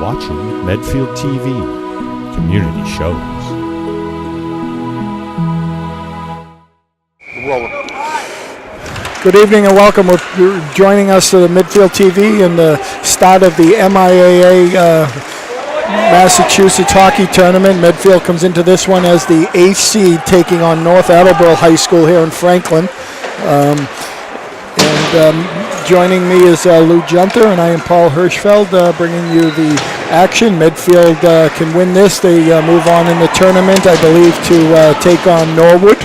watching Medfield TV, community shows. Good evening and welcome. We're joining us to the Medfield TV and the start of the MIAA Massachusetts Hockey Tournament. Medfield comes into this one as the 8th seed, taking on North Attleboro High School here in Franklin. Joining me is Lou Junter, and I am Paul Hirschfeld, bringing you the action. Medfield can win this. They move on in the tournament, I believe, to take on Norwood.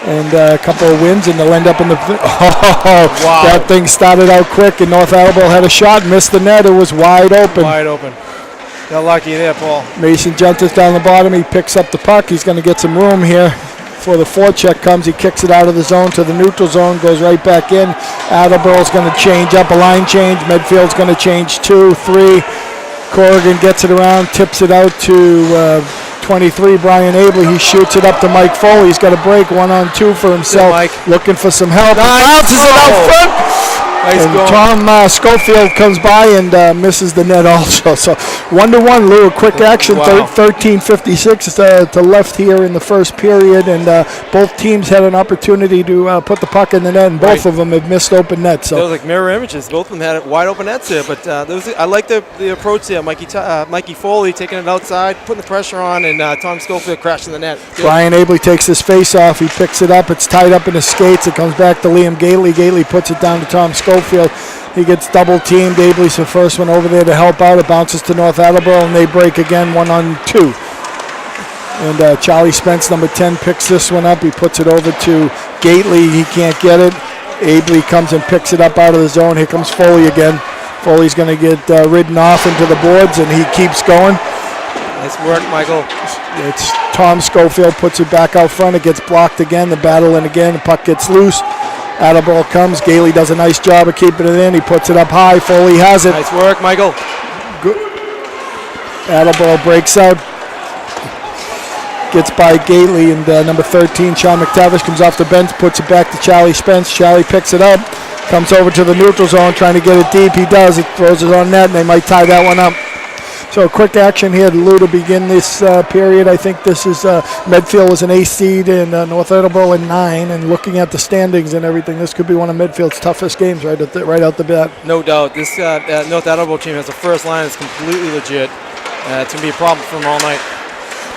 And a couple of wins, and they'll end up in the... wow. That thing started out quick, and North Attleboro had a shot, missed the net. It was wide open. Wide open. Got lucky there, Paul. Mason Junter's down the bottom. He picks up the puck. He's going to get some room here. Before the forecheck comes, he kicks it out of the zone to the neutral zone, goes right back in. Attleboro's going to change up, a line change. Medfield's going to change 2, 3. Corrigan gets it around, tips it out to 23, Brian Abley. He shoots it up to Mike Foley. He's got a break 1-on-2 for himself. Mike. Looking for some help. Nice. Bounces it out front. Nice and goal. Tom Schofield comes by and misses the net also. So 1-1, Lou, a quick action. Wow. 13:56 to left here in the first period, and both teams had an opportunity to put the puck in the net, and both of them have missed open nets. So those like mirror images. Both of them had wide open nets there, but I like the approach there. Mikey Foley taking it outside, putting the pressure on, and Tom Schofield crashing the net. Good. Brian Abley takes his face off. He picks it up. It's tied up in his skates. It comes back to Liam Gately. Gately puts it down to Tom Schofield. He gets double teamed. Abley's the first one over there to help out. It bounces to North Attleboro, and they break again 1-on-2. And Charlie Spence, number 10, picks this one up. He puts it over to Gately. He can't get it. Abley comes and picks it up out of the zone. Here comes Foley again. Foley's going to get ridden off into the boards, and he keeps going. Nice work, Michael. It's Tom Schofield puts it back out front. It gets blocked again. The battle in again. The puck gets loose. Attleboro comes. Gately does a nice job of keeping it in. He puts it up high. Foley has it. Nice work, Michael. Good. Attleboro breaks out. Gets by Gately, and number 13, Sean McTavish, comes off the bench, puts it back to Charlie Spence. Charlie picks it up, comes over to the neutral zone, trying to get it deep. He does. It throws it on net, and they might tie that one up. So quick action here to Lou to begin this period. I think this is Medfield was an 8th seed and North Attleboro in 9. And looking at the standings and everything, this could be one of Medfield's toughest games right out the bat. No doubt. This North Attleboro team has a first line that's completely legit. It's going to be a problem for them all night.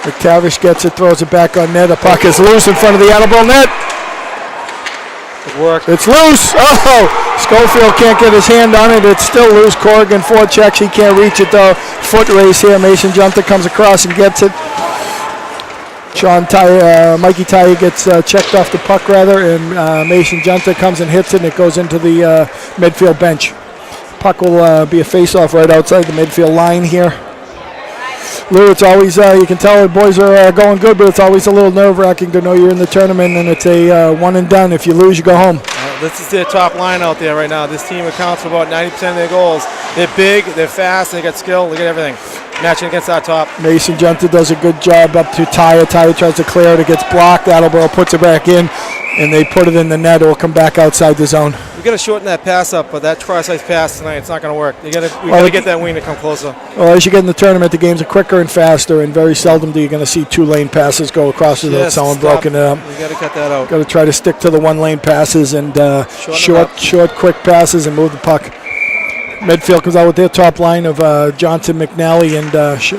McTavish gets it, throws it back on net. A puck is loose in front of the Attleboro net. Good work. It's loose. Oh! Schofield can't get his hand on it. It's still loose. Corrigan forechecks. He can't reach it though. Foot race here. Mason Junter comes across and gets it. Mikey Tye gets checked off the puck rather, and Mason Junter comes and hits it, and it goes into the midfield bench. Puck will be a face-off right outside the midfield line here. Lou, it's always, you can tell the boys are going good, but it's always a little nerve-wracking to know you're in the tournament, and it's a one and done. If you lose, you go home. This is their top line out there right now. This team accounts for about 90% of their goals. They're big, they're fast, they got skill, they got everything. Matching against our top. Mason Junter does a good job up to Tye. Tye tries to clear it. It gets blocked. Attleboro puts it back in, and they put it in the net. It will come back outside the zone. We got to shorten that pass up, but that cross-ice pass tonight, it's not going to work. We got to get that wing to come closer. Well, as you get in the tournament, the games are quicker and faster, and very seldom do you going to see 2-lane passes go across without someone broken it up. We got to cut that out. Got to try to stick to the 1-lane passes and short, quick passes and move the puck. Medfield comes out with their top line of Johnson, McNally, and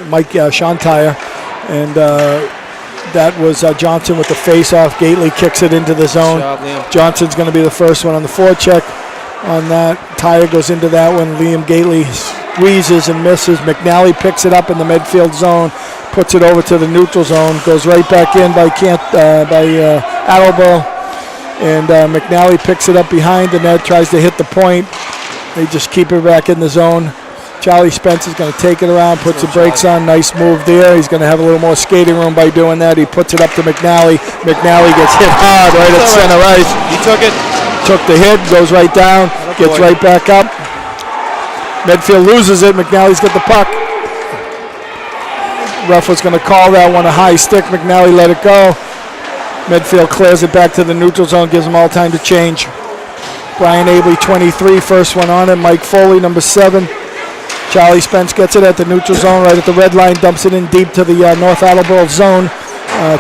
Mike Shantire, and that was Johnson with the face-off. Gately kicks it into the zone. Johnson's going to be the first one on the forecheck on that. Tye goes into that one. Liam Gately squeezes and misses. McNally picks it up in the midfield zone, puts it over to the neutral zone, goes right back in by Attleboro, and McNally picks it up behind the net, tries to hit the point. They just keep it back in the zone. Charlie Spence is going to take it around, puts the brakes on. Nice move there. He's going to have a little more skating room by doing that. He puts it up to McNally. McNally gets hit hard right at center ice. He took it. Took the hit, goes right down, gets right back up. Medfield loses it. McNally's got the puck. Ref was going to call that one a high stick. McNally let it go. Medfield clears it back to the neutral zone, gives them all time to change. Brian Abley, 23, first one on it. Mike Foley, number 7. Charlie Spence gets it at the neutral zone, right at the red line, dumps it in deep to the North Attleboro zone.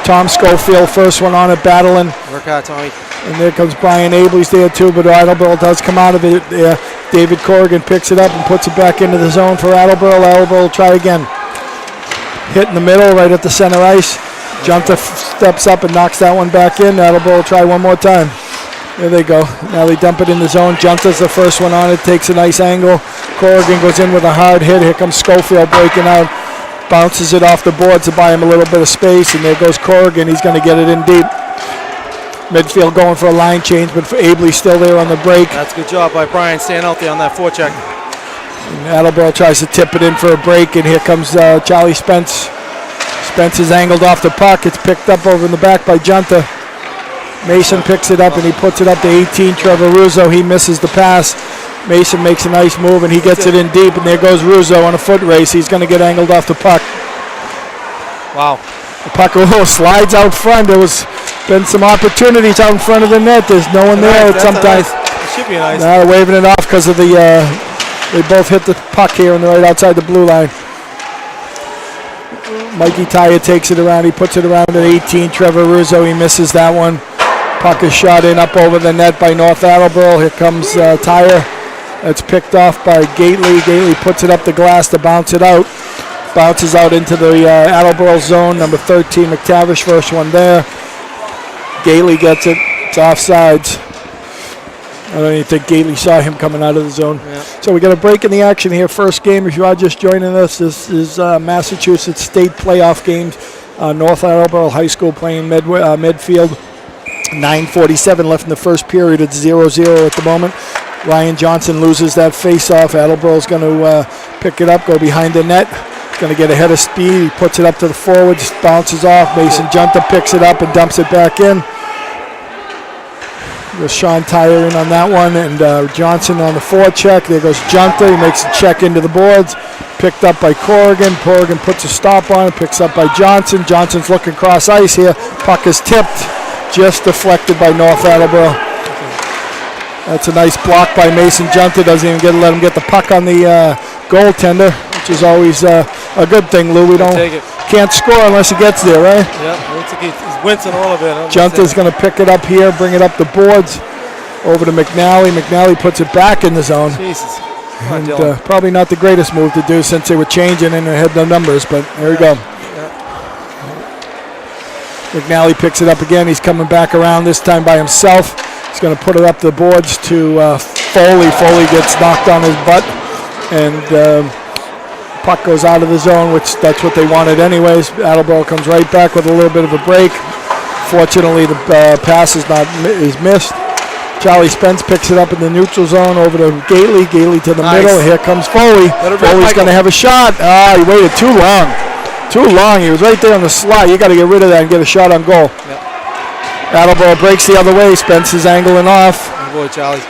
Tom Schofield, first one on it, battling. Work out, Tommy. And there comes Brian Abley's there too, but Attleboro does come out of it there. David Corrigan picks it up and puts it back into the zone for Attleboro. Attleboro will try again. Hit in the middle, right at the center ice. Junta steps up and knocks that one back in. Attleboro will try one more time. There they go. Now they dump it in the zone. Junta's the first one on it, takes a nice angle. Corrigan goes in with a hard hit. Here comes Schofield breaking out. Bounces it off the boards to buy him a little bit of space, and there goes Corrigan. He's going to get it in deep. Midfield going for a line change, but Abley still there on the break. That's a good job by Brian staying out there on that forecheck. And Attleboro tries to tip it in for a break, and here comes Charlie Spence. Spence is angled off the puck. It's picked up over in the back by Junta. Mason picks it up, and he puts it up to 18. Trevor Russo, he misses the pass. Mason makes a nice move, and he gets it in deep, and there goes Russo on a foot race. He's going to get angled off the puck. Wow. The puck slides out front. There was been some opportunities out in front of the net. There's no one there. Sometimes it should be nice. Now they're waving it off because of the. They both hit the puck here and they're right outside the blue line. Mikey Tyer takes it around. He puts it around at 18. Trevor Russo, he misses that one. Puck is shot in up over the net by North Attleboro. Here comes Tyer. That's picked off by Gately. Gately puts it up the glass to bounce it out. Bounces out into the Attleboro zone. Number 13, McTavish, first one there. Gately gets it. It's offsides. I don't even think Gately saw him coming out of the zone. Yeah. So we got a break in the action here. First game, if you are just joining us, this is Massachusetts State playoff games. North Attleboro High School playing Medfield. 9:47 left in the first period. It's 0-0 at the moment. Ryan Johnson loses that face-off. Attleboro's going to pick it up, go behind the net. Going to get ahead of speed. He puts it up to the forwards, bounces off. Mason Junta picks it up and dumps it back in. There's Sean Tyer in on that one, and Johnson on the forecheck. There goes Junta. He makes a check into the boards. Picked up by Corrigan. Corrigan puts a stop on it. Picks up by Johnson. Johnson's looking cross ice here. Puck is tipped. Just deflected by North Attleboro. That's a nice block by Mason Junta. Doesn't even let him get the puck on the goaltender, which is always a good thing, Lou. Can't score unless he gets there, right? Yeah, looks like he's wincing a little bit. Junta's going to pick it up here, bring it up the boards, over to McNally. McNally puts it back in the zone. Jesus. And probably not the greatest move to do since they were changing and they had no numbers, but there we go. McNally picks it up again. He's coming back around this time by himself. He's going to put it up the boards to Foley. Foley gets knocked on his butt, and puck goes out of the zone, which that's what they wanted anyways. Attleboro comes right back with a little bit of a break. Fortunately, the pass is missed. Charlie Spence picks it up in the neutral zone over to Gately. Gately to the middle. Here comes Foley. Foley's going to have a shot. He waited too long. Too long. He was right there on the slot. You got to get rid of that and get a shot on goal. Yep. Attleboro breaks the other way. Spence is angling off. Good boy, Charlie.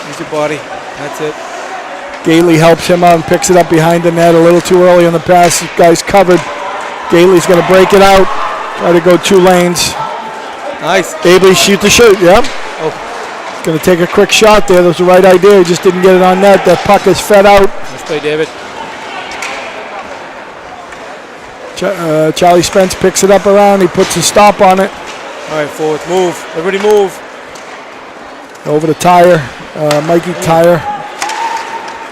Use your body. That's it. Gately helps him out and picks it up behind the net a little too early on the pass. This guy's covered. Gately's going to break it out. Try to go 2 lanes. Nice. Abley shoot the shoot. Yep. Oh. Going to take a quick shot there. That was the right idea. He just didn't get it on net. That puck is fed out. Nice play, David. Charlie Spence picks it up around. He puts a stop on it. All right, forwards, move. Everybody move. Over to Tyer. Mikey Tyer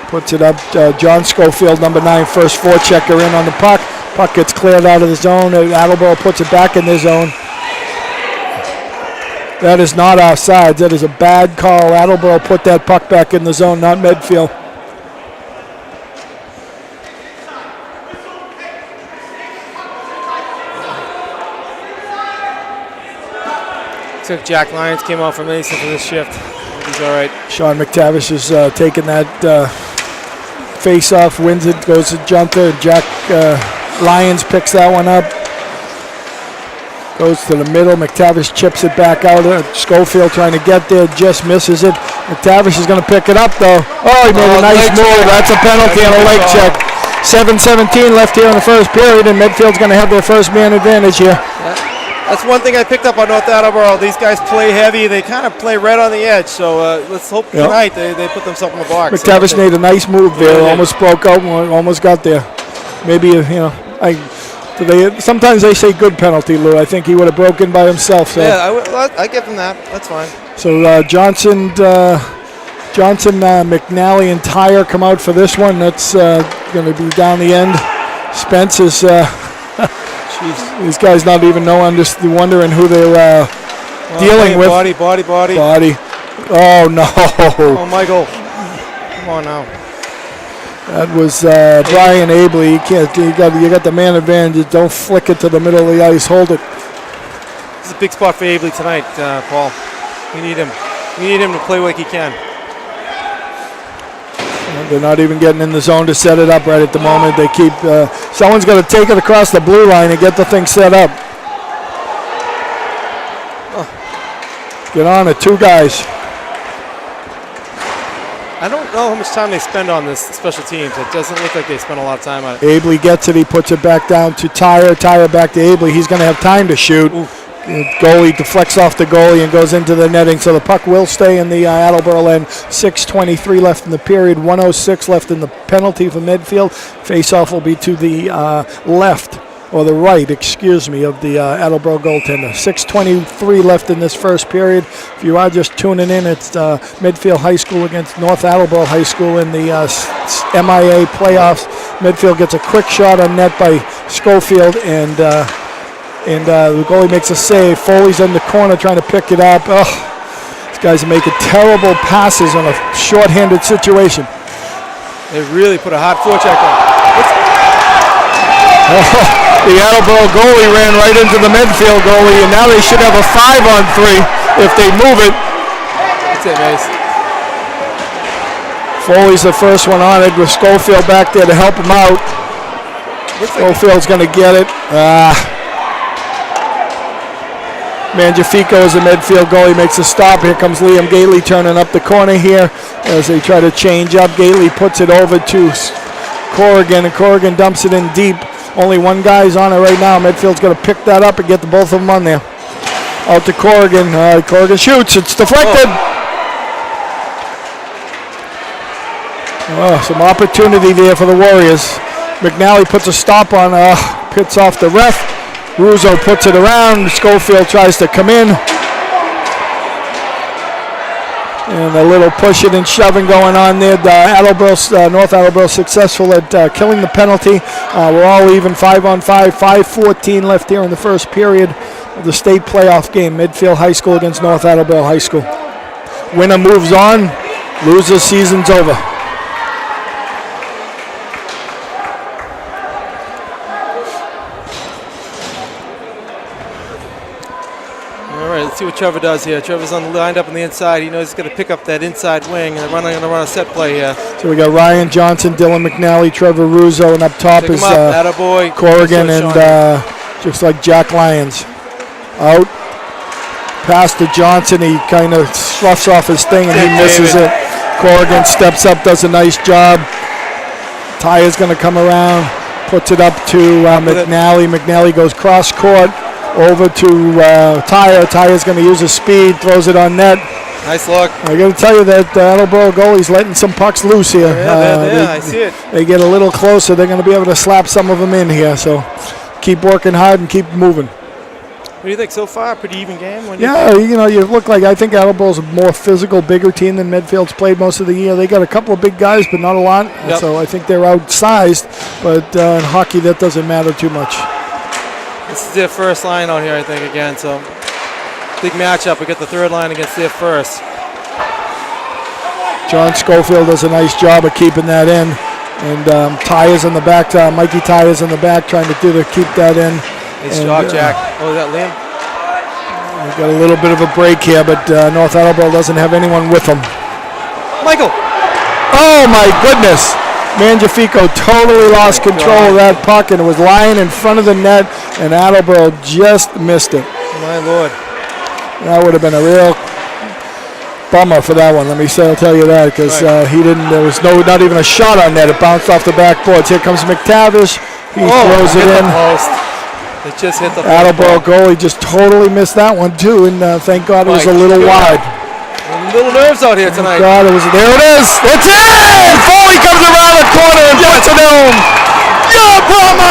puts it up. John Schofield, number 9, first forechecker in on the puck. Puck gets cleared out of the zone. Attleboro puts it back in the zone. That is not offsides. That is a bad call. Attleboro put that puck back in the zone, not Medfield. Looks like Jack Lyons came out from Mason for this shift. He's all right. Sean McTavish is taking that face-off, wins it, goes to Junta. Jack Lyons picks that one up. Goes to the middle. McTavish chips it back out. Schofield trying to get there, just misses it. McTavish is going to pick it up, though. Oh, he made a nice move. That's a penalty on a leg check. 7:17 left here in the first period, and Medfield's going to have their first man advantage here. That's one thing I picked up on North Attleboro. These guys play heavy. They kind of play right on the edge. So let's hope tonight they put themselves in the box. McTavish made a nice move there. Almost broke out. Almost got there. Maybe sometimes they say good penalty, Lou. I think he would have broken by himself. So. Yeah, I give him that. That's fine. So Johnson, McNally, and Tyre come out for this one. That's going to be down the end. Spence is. These guys not even wondering who they're dealing with. Body. Oh no! Oh, Michael! Come on now. That was Brian Abley. You got the man advantage. Don't flick it to the middle of the ice. Hold it. This is a big spot for Abley tonight, Paul. We need him. We need him to play like he can. They're not even getting in the zone to set it up right at the moment. They keep. Someone's got to take it across the blue line and get the thing set up. Get on it, 2 guys. I don't know how much time they spend on this special teams. It doesn't look like they spend a lot of time on it. Abley gets it. He puts it back down to Tyre. Tyre back to Abley. He's going to have time to shoot. Goalie deflects off the goalie and goes into the netting. So the puck will stay in the Attleboro end. 6:23 left in the period. 1:06 left in the penalty for Medfield. Face-off will be to the left. Or the right, excuse me, of the Attleboro goaltender. 6:23 left in this first period. If you are just tuning in, it's Medfield High School against North Attleboro High School in the MIAA playoffs. Medfield gets a quick shot on net by Schofield, and the goalie makes a save. Foley's in the corner trying to pick it up. These guys are making terrible passes on a shorthanded situation. They really put a hot forecheck on. The Attleboro goalie ran right into the Medfield goalie, and now they should have a 5-on-3 if they move it. That's it, Mace. Foley's the first one on it with Schofield back there to help him out. Schofield's going to get it. Mangiafico is the Medfield goalie, makes a stop. Here comes Liam Gately turning up the corner here as they try to change up. Gately puts it over to Corrigan, and Corrigan dumps it in deep. Only one guy's on it right now. Medfield's got to pick that up and get the both of them on there. Out to Corrigan. Corrigan shoots. It's deflected. Some opportunity there for the Warriors. McNally puts a stop on. Pits off the ref. Russo puts it around. Schofield tries to come in. And a little pushing and shoving going on there. North Attleboro successful at killing the penalty. We're all even 5-on-5. 5:14 left here in the first period of the state playoff game. Medfield High School against North Attleboro High School. Winner moves on. Loser, season's over. Let's see what Trevor does here. Trevor's lined up on the inside. He knows he's going to pick up that inside wing, and they're going to run a set play here. So we got Ryan Johnson, Dylan McNally, Trevor Russo, and up top is Corrigan and just like Jack Lyons. Out. Pass to Johnson. He kind of sloughs off his thing, and he misses it. Corrigan steps up, does a nice job. Tyre's going to come around, puts it up to McNally. McNally goes cross court. Over to Tyre. Tyre's going to use his speed, throws it on net. Nice look. I got to tell you that Attleboro goalie's letting some pucks loose here. I see it. They get a little closer. They're going to be able to slap some of them in here. So keep working hard and keep moving. What do you think so far? Pretty even game? You look like I think Attleboro's a more physical, bigger team than Medfield's played most of the year. They got a couple of big guys, but not a lot. Yep. So I think they're outsized. But in hockey, that doesn't matter too much. This is their first line out here, I think, again. So big matchup. We got the third line against their first. John Schofield does a nice job of keeping that in. And Tyre's in the back. Mikey Tyre's in the back trying to keep that in. Nice job, Jack. Oh, is that Liam? We've got a little bit of a break here, but North Attleboro doesn't have anyone with them. Michael! Oh, my goodness. Mangiafico totally lost control of that puck, and it was lying in front of the net, and Attleboro just missed it. My Lord. That would have been a real bummer for that one. I'll tell you that, because he didn't. There was not even a shot on net. It bounced off the backboards. Here comes McTavish. He throws it in. It just hit the Attleboro goalie just totally missed that one too, and thank God it was a little wide. Little nerves out here tonight. God, there it is. It's in! Foley comes around the corner and puts it in. Yeah, Brahma!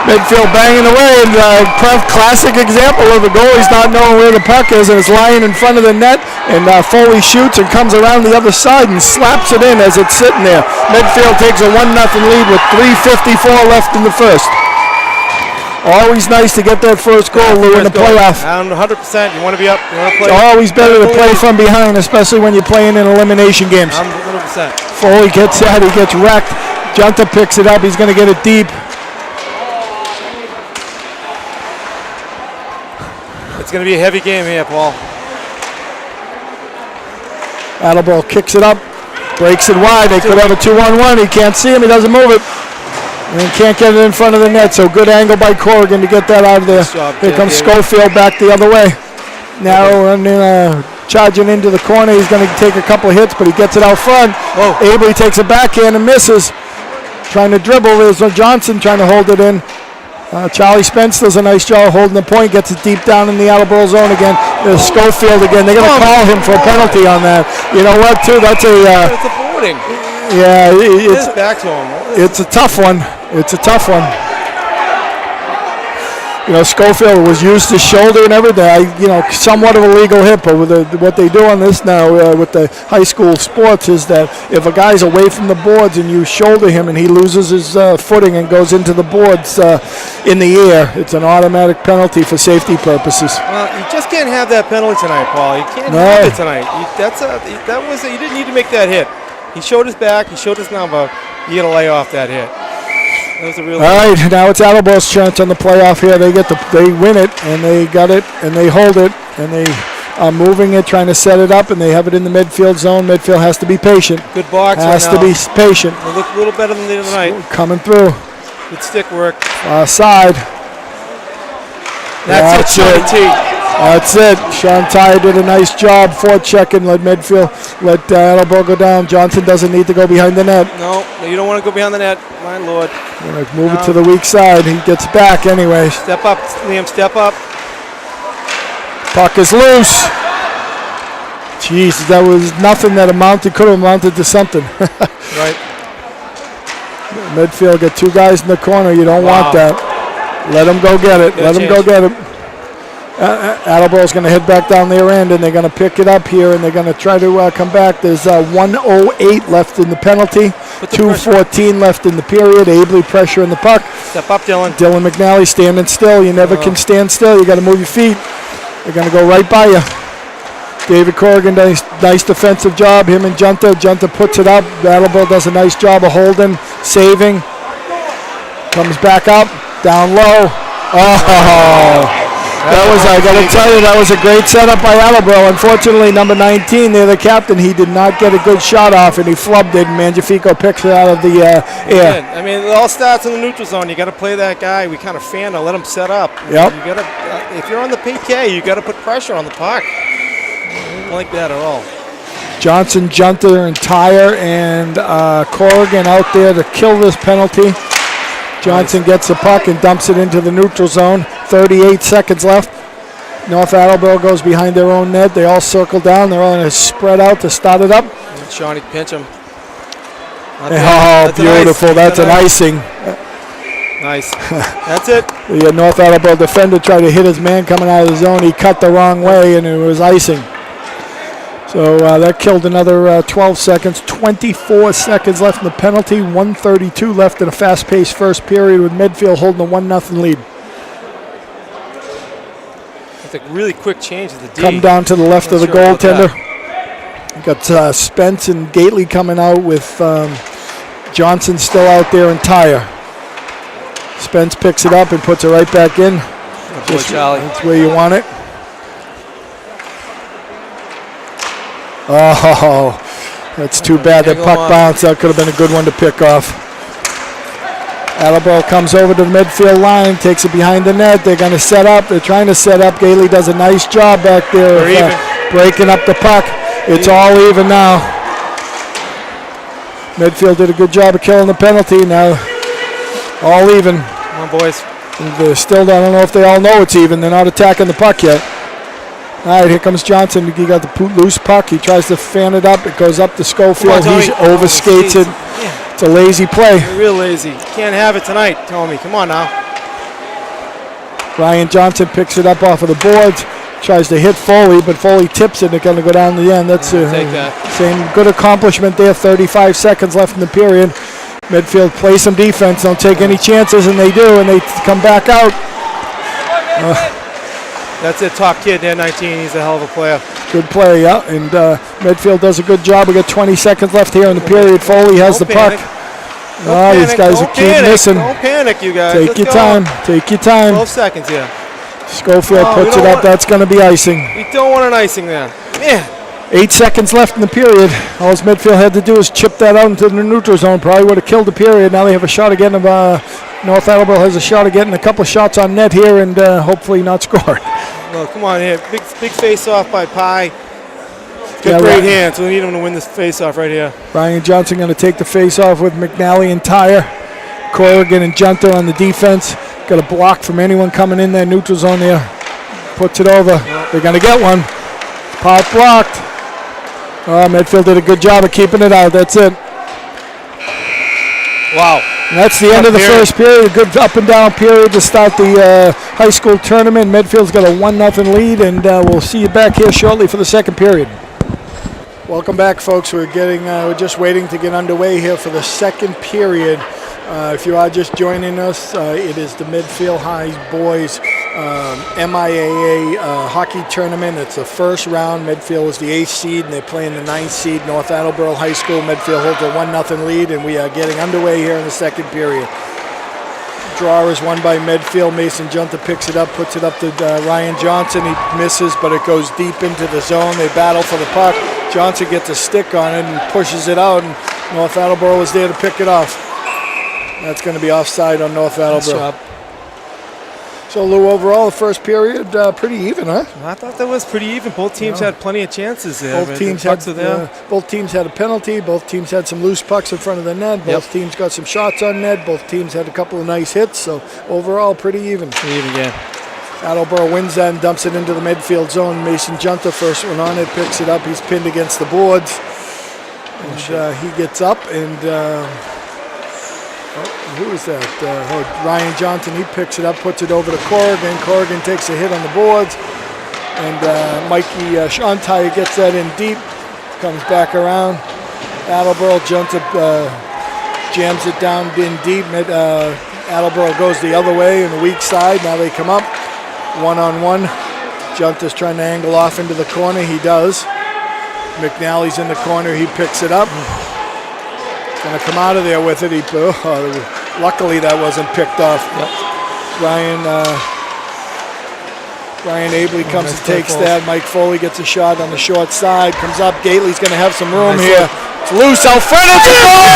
Medfield banging away, and classic example of the goalie's not knowing where the puck is, and it's lying in front of the net, and Foley shoots and comes around the other side and slaps it in as it's sitting there. Medfield takes a 1-0 lead with 3:54 left in the first. Always nice to get that first goal, Lou, in the playoff. 100%. You want to be up. You want to play. It's always better to play from behind, especially when you're playing in elimination games. 100%. Foley gets that. He gets wrecked. Junta picks it up. He's going to get it deep. It's going to be a heavy game here, Paul. Attleboro kicks it up, breaks it wide. They could have a 2-on-1. He can't see him. He doesn't move it. And he can't get it in front of the net, so good angle by Corrigan to get that out of there. Here comes Schofield back the other way. Now charging into the corner. He's going to take a couple of hits, but he gets it out front. Abley takes a backhand and misses. Trying to dribble. There's Johnson trying to hold it in. Charlie Spence does a nice job holding the point, gets it deep down in the Attleboro zone again. There's Schofield again. They're going to call him for a penalty on that. You know what, too? That's it's a boarding. Yeah, it's back to him. It's a tough one. It's a tough one. You know, Schofield was used his shoulder and everything. Somewhat of a legal hit, but with what they do on this now with the high school sports is that if a guy's away from the boards and you shoulder him and he loses his footing and goes into the boards in the air, it's an automatic penalty for safety purposes. Well, you just can't have that penalty tonight, Paul. You can't have it tonight. You didn't need to make that hit. He showed his back. He showed his number. You got to lay off that hit. That was a real. All right, now it's Attleboro's chance on the playoff here. They win it, and they got it, and they hold it, and they are moving it, trying to set it up, and they have it in the midfield zone. Midfield has to be patient. Good box. Has to be patient. They look a little better than the other night. Coming through. Good stick work. Side. That's it. That's it. Sean Tyre did a nice job forechecking, let Attleboro go down. Johnson doesn't need to go behind the net. No, you don't want to go behind the net. My Lord. Move it to the weak side. He gets back anyways. Step up, Liam, step up. Puck is loose. Jeez, that was nothing that could have amounted to something. Right. Medfield got two guys in the corner. You don't want that. Let them go get it. Let them go get it. Attleboro's going to head back down their end, and they're going to pick it up here, and they're going to try to come back. There's 1:08 left in the penalty, 2:14 left in the period. Abley pressure in the puck. Step up, Dylan. Dylan McNally standing still. You never can stand still. You got to move your feet. They're going to go right by you. David Corrigan does a nice defensive job. Him and Junta. Junta puts it up. Attleboro does a nice job of holding, saving. Comes back up, down low. I got to tell you, that was a great setup by Attleboro. Unfortunately, number 19 there, the captain, he did not get a good shot off, and he flubbed it, and Mangiafico picks it out of the air. I mean, it all starts in the neutral zone. You got to play that guy. We kind of fan to let him set up. Yep. You got to, if you're on the PK, you got to put pressure on the puck. I don't like that at all. Johnson, Junta, and Tyre, and Corrigan out there to kill this penalty. Johnson gets the puck and dumps it into the neutral zone. 38 seconds left. North Attleboro goes behind their own net. They all circle down. They're all going to spread out to start it up. Shawnee pinch him. That's beautiful. That's an icing. Nice. That's it. The North Attleboro defender tried to hit his man coming out of the zone. He cut the wrong way, and it was icing. So that killed another 12 seconds. 24 seconds left in the penalty. 1:32 left in a fast-paced first period with Medfield holding a 1-0 lead. It's a really quick change at the D. Come down to the left of the goaltender. You got Spence and Gately coming out with Johnson still out there and Tyre. Spence picks it up and puts it right back in. That's where you want it. Oh, that's too bad. That puck bounced. That could have been a good one to pick off. Attleboro comes over to the midfield line, takes it behind the net. They're going to set up. They're trying to set up. Gately does a nice job back there of breaking up the puck. It's all even now. Medfield did a good job of killing the penalty. Now All even. Come on, boys. They're still, I don't know if they all know it's even. They're not attacking the puck yet. All right, here comes Johnson. He got the loose puck. He tries to fan it up. It goes up to Schofield. He overskates it. Yeah. It's a lazy play. You're real lazy. Can't have it tonight, Tommy. Come on now. Ryan Johnson picks it up off of the boards. Tries to hit Foley, but Foley tips it and it's going to go down the end. That's take that. Same good accomplishment there. 35 seconds left in the period. Medfield play some defense, don't take any chances, and they do, and they come back out. That's it, top kid there, 19. He's a hell of a player. Good play, yeah, and Medfield does a good job. We got 20 seconds left here in the period. Foley has the puck. These guys keep missing. Don't panic, you guys. Take your time. Take your time. 12 seconds here. Schofield puts it up. That's going to be icing. We don't want an icing there. Man. 8 seconds left in the period. All Medfield had to do is chip that out into the neutral zone. Probably would have killed the period. Now they have a shot again of North Attleboro has a shot of getting a couple shots on net here and hopefully not score. Well, come on here. Big face off by Pye. Got great hands, so we need him to win this face off right here. Ryan Johnson going to take the face off with McNally and Tyre. Corrigan and Junter on the defense. Got a block from anyone coming in that neutral zone there. Puts it over. They're going to get one. Pop blocked. Medfield did a good job of keeping it out. That's it. Wow. And that's the end of the first period. A good up and down period to start the high school tournament. Medfield's got a 1-0 lead, and we'll see you back here shortly for the second period. Welcome back, folks. We're just waiting to get underway here for the second period. If you are just joining us, it is the Medfield High Boys MIAA hockey tournament. It's the first round. Medfield is the 8th seed, and they're playing the 9th seed, North Attleboro High School. Medfield holds a 1-0 lead, and we are getting underway here in the second period. Draw is won by Medfield. Mason Junta picks it up, puts it up to Ryan Johnson. He misses, but it goes deep into the zone. They battle for the puck. Johnson gets a stick on it and pushes it out, and North Attleboro was there to pick it off. That's going to be offside on North Attleboro. So, Lou, overall, the first period, pretty even, huh? I thought that was pretty even. Both teams had plenty of chances there. Both teams had a penalty. Both teams had some loose pucks in front of the net. Both teams got some shots on net. Both teams had a couple of nice hits. So, overall, pretty even. Pretty even, yeah. Attleboro wins that and dumps it into the midfield zone. Mason Junta, first one on it, picks it up. He's pinned against the boards. And he gets up and... who is that? Ryan Johnson. He picks it up, puts it over to Corrigan. Corrigan takes a hit on the boards. And Mikey Shantire gets that in deep. Comes back around. Attleboro Junta jams it down in deep. Attleboro goes the other way in the weak side. Now they come up. One-on-one. Junta's trying to angle off into the corner. He does. McNally's in the corner. He picks it up. Going to come out of there with it. Luckily, that wasn't picked off. Yep. Ryan Abley comes and takes that. Mike Foley gets a shot on the short side. Comes up. Gately's going to have some room here. It's loose. Alfredo's a goal!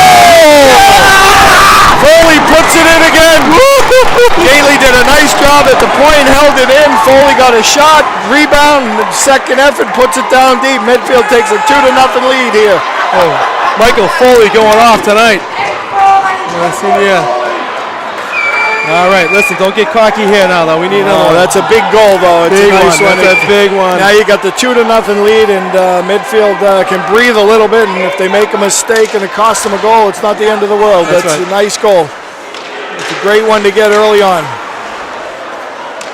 Foley puts it in again. Gately did a nice job at the point, held it in. Foley got a shot, rebound, second effort, puts it down deep. Medfield takes a 2-0 lead here. Michael Foley going off tonight. All right, listen, don't get cocky here now, though. We need another one. That's a big goal, though. It's big a nice one. That's a big one. Now you got the 2-0 lead, and Medfield can breathe a little bit, and if they make a mistake and it costs them a goal, it's not the end of the world. That's right. A nice goal. It's a great one to get early on.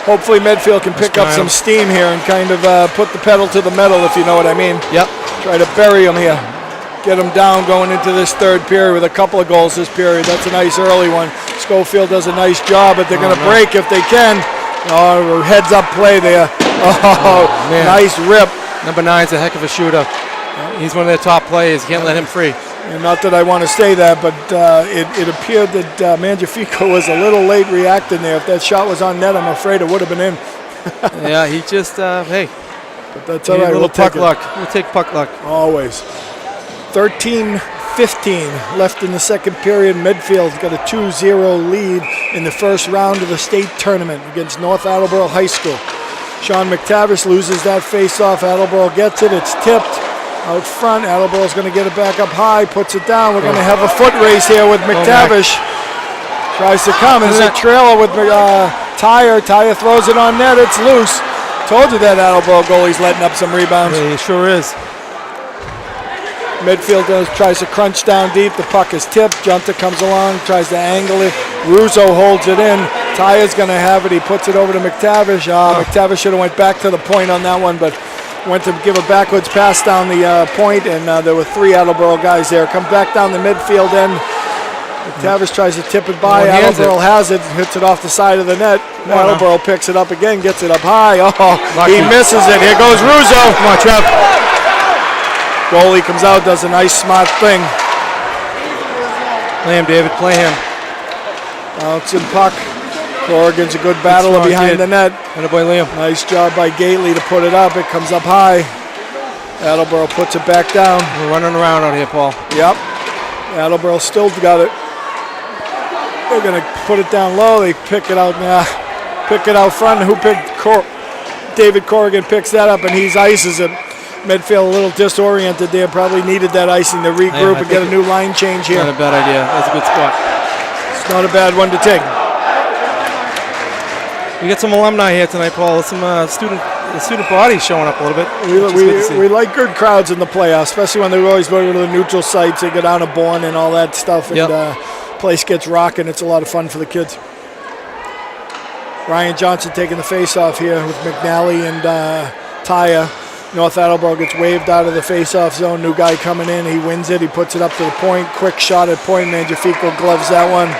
Hopefully Medfield can pick up some steam here and kind of put the pedal to the metal, if you know what I mean. Yep. Try to bury them here. Get them down going into this third period with a couple of goals this period. That's a nice early one. Schofield does a nice job, but they're going to break if they can. Heads up play there. Man. Nice rip. Number 9's a heck of a shooter. He's one of their top players. Can't let him free. And not that I want to say that, but it appeared that Mangiafico was a little late reacting there. If that shot was on net, I'm afraid it would have been in. Yeah, he just, hey. But that's all right. We'll take puck luck. We'll take puck luck. Always. 13-15 left in the second period. Medfield's got a 2-0 lead in the first round of the state tournament against North Attleboro High School. Sean McTavish loses that face-off. Attleboro gets it. It's tipped out front. Attleboro's going to get it back up high, puts it down. We're going to have a foot race here with McTavish. Tries to come. There's a trailer with Tyre. Tyre throws it on net. It's loose. Told you that Attleboro goalie's letting up some rebounds. Yeah, he sure is. Midfield tries to crunch down deep. The puck is tipped. Junta comes along, tries to angle it. Russo holds it in. Tyre's going to have it. He puts it over to McTavish. McTavish should have went back to the point on that one, but went to give a backwards pass down the point, and there were 3 Attleboro guys there. Comes back down the midfield end. McTavish tries to tip it by. Attleboro has it, hits it off the side of the net. Attleboro picks it up again, gets it up high. He misses it. Here goes Russo. Come on, Trev. Goalie comes out, does a nice smart thing. Play him, David. Play him. Bouncing puck. Corrigan's a good battler behind the net. Attaboy, Liam. Nice job by Gately to put it up. It comes up high. Attleboro puts it back down. We're running around out here, Paul. Yep. Attleboro still got it. They're going to put it down low. They pick it out now. Pick it out front. Who picked? David Corrigan picks that up, and he ices it. Medfield a little disoriented there. Probably needed that icing to regroup and get a new line change here. Not a bad idea. That's a good spot. It's not a bad one to take. We got some alumni here tonight, Paul. Some student bodies showing up a little bit. We like good crowds in the playoffs, especially when they always go to the neutral sites. They go down to Bourne and all that stuff, and place gets rocking. It's a lot of fun for the kids. Ryan Johnson taking the face-off here with McNally and Tyre. North Attleboro gets waved out of the face-off zone. New guy coming in. He wins it. He puts it up to the point. Quick shot at point. Mangiafico gloves that one.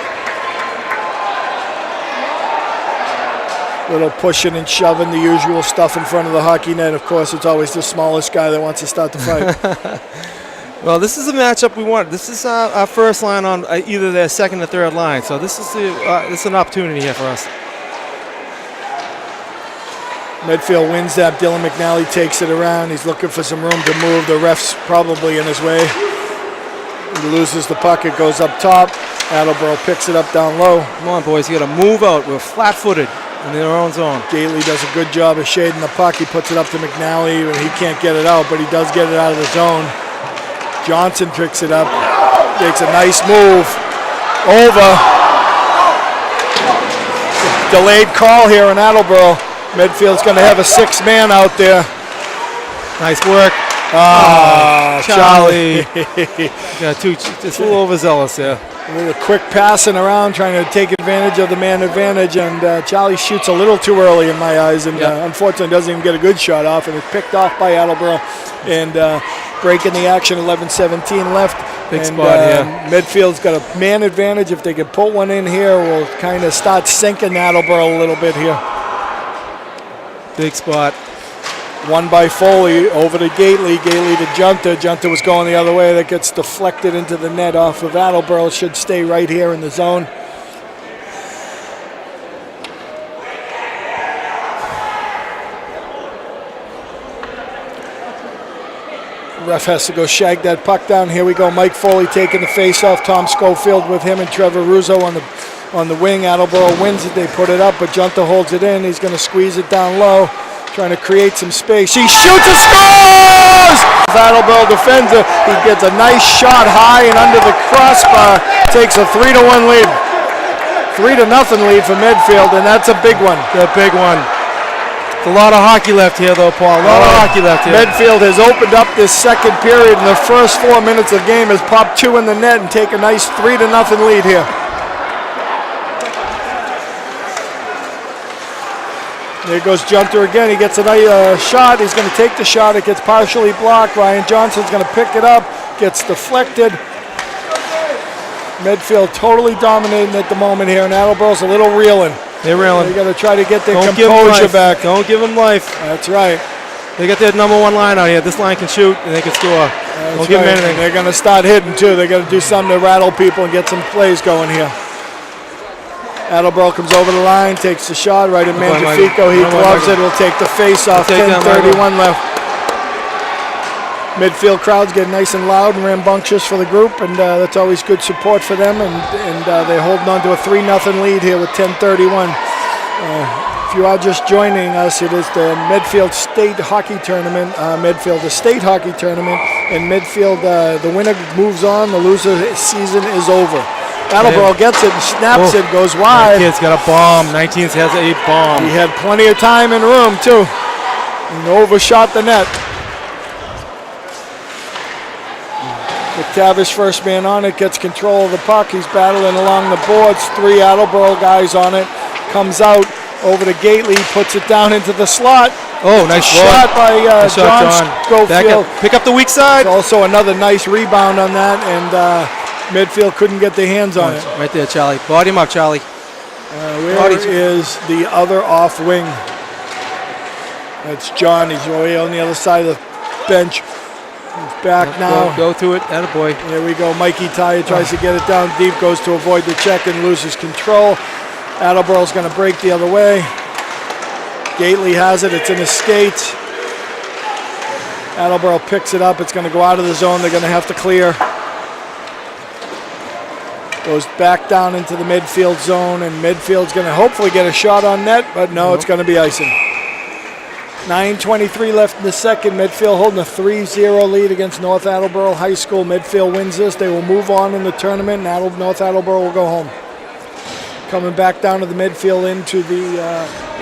Little pushing and shoving, the usual stuff in front of the hockey net. Of course, it's always the smallest guy that wants to start the fight. Well, this is a matchup we want. This is our first line on either their second or third line. So this is an opportunity here for us. Medfield wins that. Dylan McNally takes it around. He's looking for some room to move. The ref's probably in his way. He loses the puck. It goes up top. Attleboro picks it up down low. Come on, boys. You got to move out. We're flat-footed in their own zone. Gately does a good job of shading the puck. He puts it up to McNally, and he can't get it out, but he does get it out of the zone. Johnson picks it up. Takes a nice move. Over. Delayed call here in Attleboro. Medfield's going to have a 6-man out there. Nice work. Charlie. Yeah, just a little overzealous there. A little quick passing around, trying to take advantage of the man advantage, and Charlie shoots a little too early in my eyes, and unfortunately doesn't even get a good shot off, and it's picked off by Attleboro, and breaking the action, 11-17 left. Big spot here. Medfield's got a man advantage. If they can put one in here, we'll kind of start sinking Attleboro a little bit here. Big spot. One by Foley over to Gately. Gately to Junta. Junta was going the other way. That gets deflected into the net off of Attleboro. Should stay right here in the zone. Ref has to go shag that puck down. Here we go. Mike Foley taking the face off. Tom Schofield with him and Trevor Russo on the wing. Attleboro wins it. They put it up, but Junta holds it in. He's going to squeeze it down low. Trying to create some space. He shoots and scores! Attleboro defends it. He gets a nice shot high and under the crossbar. Takes a 3-1 lead. 3-0 lead for Medfield, and that's a big one. A big one. It's a lot of hockey left here, though, Paul. A lot of hockey left here. Medfield has opened up this second period. In the first 4 minutes of the game has popped 2 in the net and take a nice 3-0 lead here. There goes Junter again. He gets a nice shot. He's going to take the shot. It gets partially blocked. Ryan Johnson's going to pick it up. Gets deflected. Medfield totally dominating at the moment here, and Attleboro's a little reeling. They're reeling. They got to try to get their composure back. Don't give them life. That's right. They got their number 1 line out here. This line can shoot, and they can score. Don't give them anything. They're going to start hitting, too. They got to do something to rattle people and get some plays going here. Attleboro comes over the line, takes the shot right at Mangiafico. He gloves it. Will take the face off. 10:31 left. Midfield crowds get nice and loud and rambunctious for the group, and that's always good support for them. And they're holding on to a 3-0 lead here with 10:31. If you are just joining us, it is the Medfield State Hockey Tournament. Medfield, the state hockey tournament, and Medfield, the winner moves on. The loser season is over. Attleboro gets it and snaps it, goes wide. That kid's got a bomb. 19th has a bomb. He had plenty of time and room, too. And overshot the net. McTavish, first man on it, gets control of the puck. He's battling along the boards. 3 Attleboro guys on it. Comes out over to Gately, puts it down into the slot. Oh, nice shot by John Schofield. Pick up the weak side. Also another nice rebound on that, and Medfield couldn't get their hands on it. Right there, Charlie. Body him up, Charlie. Where is the other off wing? That's John. He's way on the other side of the bench. He's back now. Go to it. Attaboy. Here we go. Mikey Tyer tries to get it down deep, goes to avoid the check and loses control. Attleboro's going to break the other way. Gately has it. It's in his skates. Attleboro picks it up. It's going to go out of the zone. They're going to have to clear. Goes back down into the midfield zone, and Medfield's going to hopefully get a shot on net, but no, it's going to be icing. 9:23 left in the second. Medfield holding a 3-0 lead against North Attleboro High School. Medfield wins this. They will move on in the tournament, and North Attleboro will go home. Coming back down to the midfield into the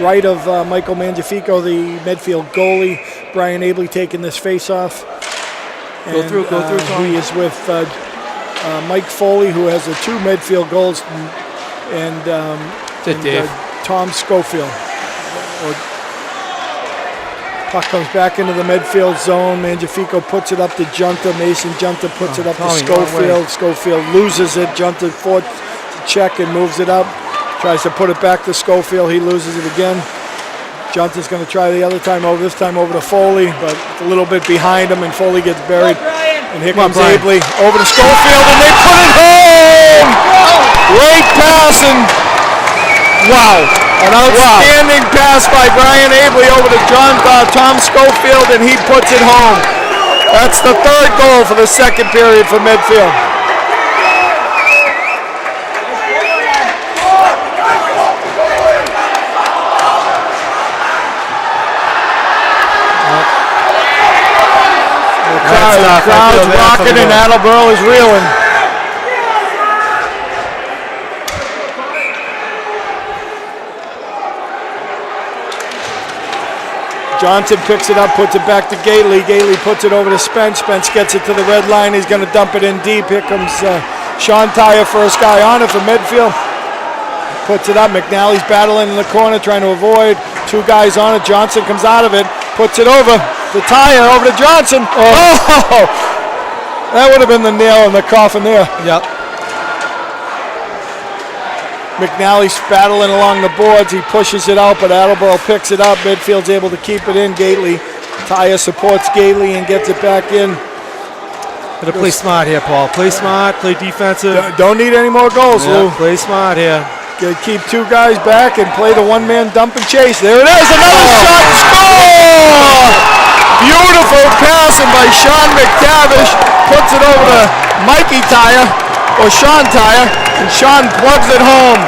right of Michael Mangiafico, the Medfield goalie. Brian Abley taking this face-off. Go through, Tom. He is with Mike Foley, who has the 2 Medfield goals, and Tom Schofield. Puck comes back into the midfield zone. Mangiafico puts it up to Junta. Mason Junta puts it up to Schofield. Schofield loses it. Junta forward to check and moves it up. Tries to put it back to Schofield. He loses it again. Junta's going to try the other time over. This time over to Foley, but it's a little bit behind him, and Foley gets buried. And here comes Abley over to Schofield, and they put it home! Great pass, and wow. An outstanding pass by Brian Abley over to Tom Schofield, and he puts it home. That's the 3rd goal for the second period for Medfield. The crowd's rocking and Attleboro is reeling. Johnson picks it up, puts it back to Gately. Gately puts it over to Spence. Spence gets it to the red line. He's going to dump it in deep. Here comes Sean Tyer, first guy on it for Medfield. Puts it up. McNally's battling in the corner, trying to avoid. 2 guys on it. Johnson comes out of it, puts it over. The Tyer over to Johnson. Oh! That would have been the nail in the coffin there. Yep. McNally's battling along the boards. He pushes it out, but Attleboro picks it up. Medfield's able to keep it in. Gately. Tyer supports Gately and gets it back in. Gotta play smart here, Paul. Play smart, play defensive. Don't need any more goals, Lou. Play smart here. Gotta keep 2 guys back and play the 1-man dump and chase. There it is. Another shot. Score! Beautiful passing by Sean McTavish. Puts it over to Mikey Tyer, or Sean Tyer, and Sean plugs it home.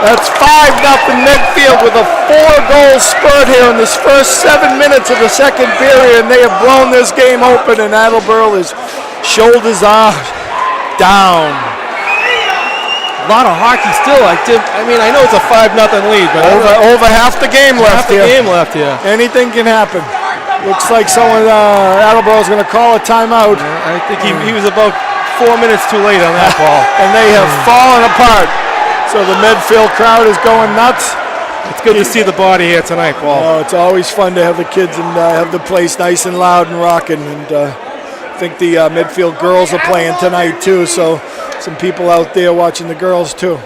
That's 5-0 Medfield with a 4-goal spurt here in this first 7 minutes of the second period, and they have blown this game open, and Attleboro is shoulders are down. A lot of hockey still. I mean, I know it's a 5-0 lead, but over half the game left here. Anything can happen. Looks like someone, Attleboro's going to call a timeout. Yeah, I think he was about 4 minutes too late on that ball. And they have fallen apart. So the Medfield crowd is going nuts. It's good to see the body here tonight, Paul. Oh, it's always fun to have the kids and have the place nice and loud and rocking. And I think the Medfield girls are playing tonight too. So some people out there watching the girls too.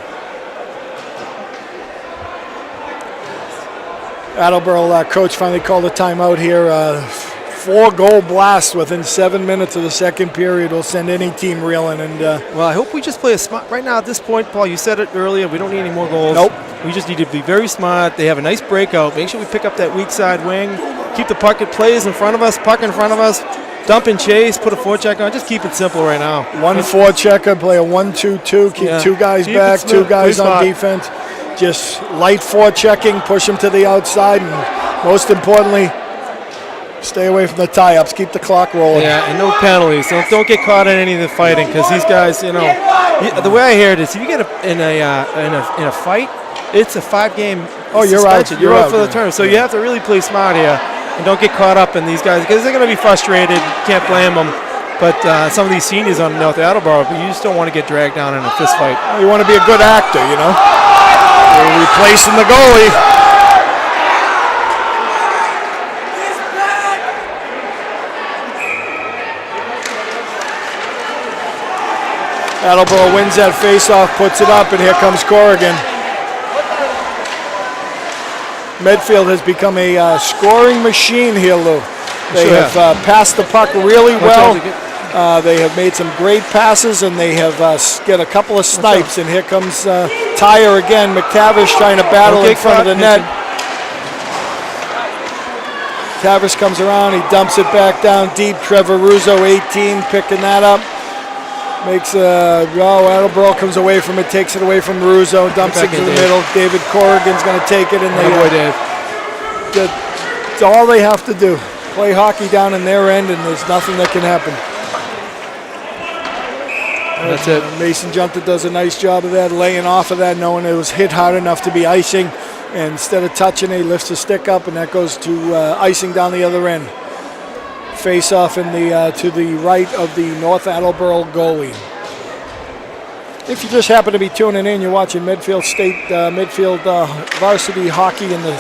Attleboro coach finally called a timeout here. 4-goal blast within 7 minutes of the second period will send any team reeling. And well, I hope we just play a smart. Right now at this point, Paul, you said it earlier. We don't need any more goals. Nope. We just need to be very smart. They have a nice breakout. Make sure we pick up that weak side wing. Keep the puck. It plays in front of us. Puck in front of us. Dump and chase. Put a forecheck on. Just keep it simple right now. 1 forechecker. Play a 1-2-2. Keep 2 guys back. 2 guys on defense. Just light forechecking. Push them to the outside. And most importantly, Stay away from the tie-ups. Keep the clock rolling. Yeah, and no penalties. Don't get caught in any of the fighting because these guys, the way I hear it is, if you get in a fight, it's a 5-game suspension. You're out for the tournament. So you have to really play smart here and don't get caught up in these guys because they're going to be frustrated. Can't blame them. But some of these seniors on North Attleboro, but you just don't want to get dragged down in a fist fight. You want to be a good actor, You're replacing the goalie. Attleboro wins that face-off, puts it up, and here comes Corrigan. Medfield has become a scoring machine here, Lou. They have passed the puck really well. They have made some great passes, and they have get a couple of snipes. And here comes Tyre again. McTavish trying to battle in front of the net. Tavish comes around. He dumps it back down deep. Trevor Russo, 18, picking that up. Makes Attleboro comes away from it, takes it away from Russo, dumps it to the middle. David Corrigan's going to take it, and that's all they have to do. Play hockey down in their end, and there's nothing that can happen. That's it. Mason Junta does a nice job of that, laying off of that, knowing it was hit hard enough to be icing. And instead of touching it, he lifts the stick up, and that goes to icing down the other end. Face off in the to the right of the North Attleboro goalie. If you just happen to be tuning in, you're watching Medfield varsity hockey in the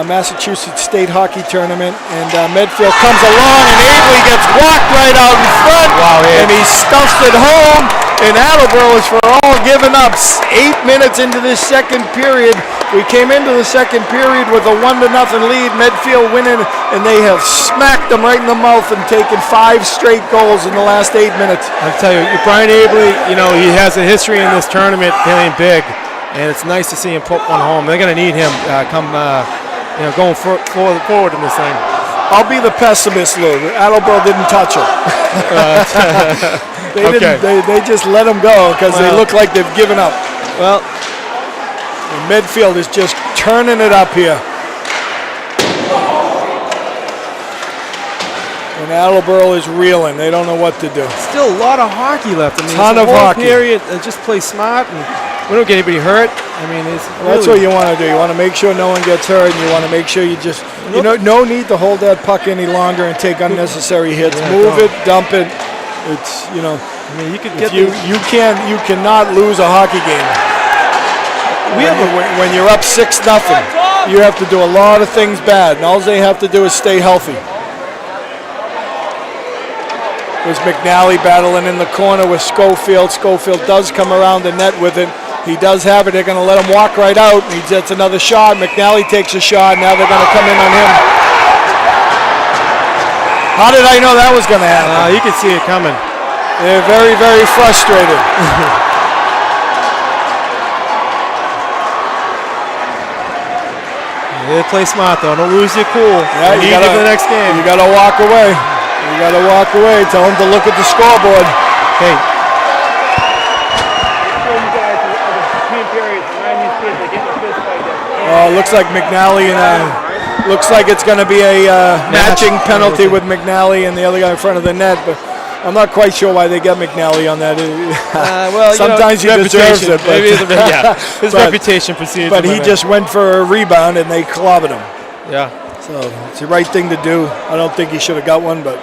Massachusetts State Hockey Tournament, and Medfield comes along, and Abley gets walked right out in front, and he stuffs it home, and Attleboro is for all given up. 8 minutes into this second period. We came into the second period with a 1-0 lead, Medfield winning, and they have smacked them right in the mouth and taken 5 straight goals in the last 8 minutes. I'll tell you, Brian Abley, he has a history in this tournament playing big, and it's nice to see him put one home. They're going to need him going forward in this thing. I'll be the pessimist, Lou. Attleboro didn't touch him. They just let him go because they look like they've given up. Well, and Medfield is just turning it up here. And Attleboro is reeling. They don't know what to do. Still a lot of hockey left. Ton of hockey. Period. Just play smart, and we don't get anybody hurt. That's what you want to do. You want to make sure no one gets hurt, and you want to make sure you just, no need to hold that puck any longer and take unnecessary hits. Move it, dump it. It's, you could get you cannot lose a hockey game. When you're up 6-0, you have to do a lot of things bad, and all they have to do is stay healthy. There's McNally battling in the corner with Schofield. Schofield does come around the net with it. He does have it. They're going to let him walk right out. He gets another shot. McNally takes a shot. Now they're going to come in on him. How did I know that was going to happen? You can see it coming. They're very, very frustrated. They play smart, though. Don't lose your cool. Yeah, you got to the next game. You got to walk away. You got to walk away. Tell them to look at the scoreboard. Hey. Looks like McNally and looks like it's going to be a matching penalty with McNally and the other guy in front of the net. But I'm not quite sure why they got McNally on that. Sometimes he deserves it. But his reputation precedes him. But he just went for a rebound and they clobbered him. Yeah. So it's the right thing to do. I don't think he should have got one, but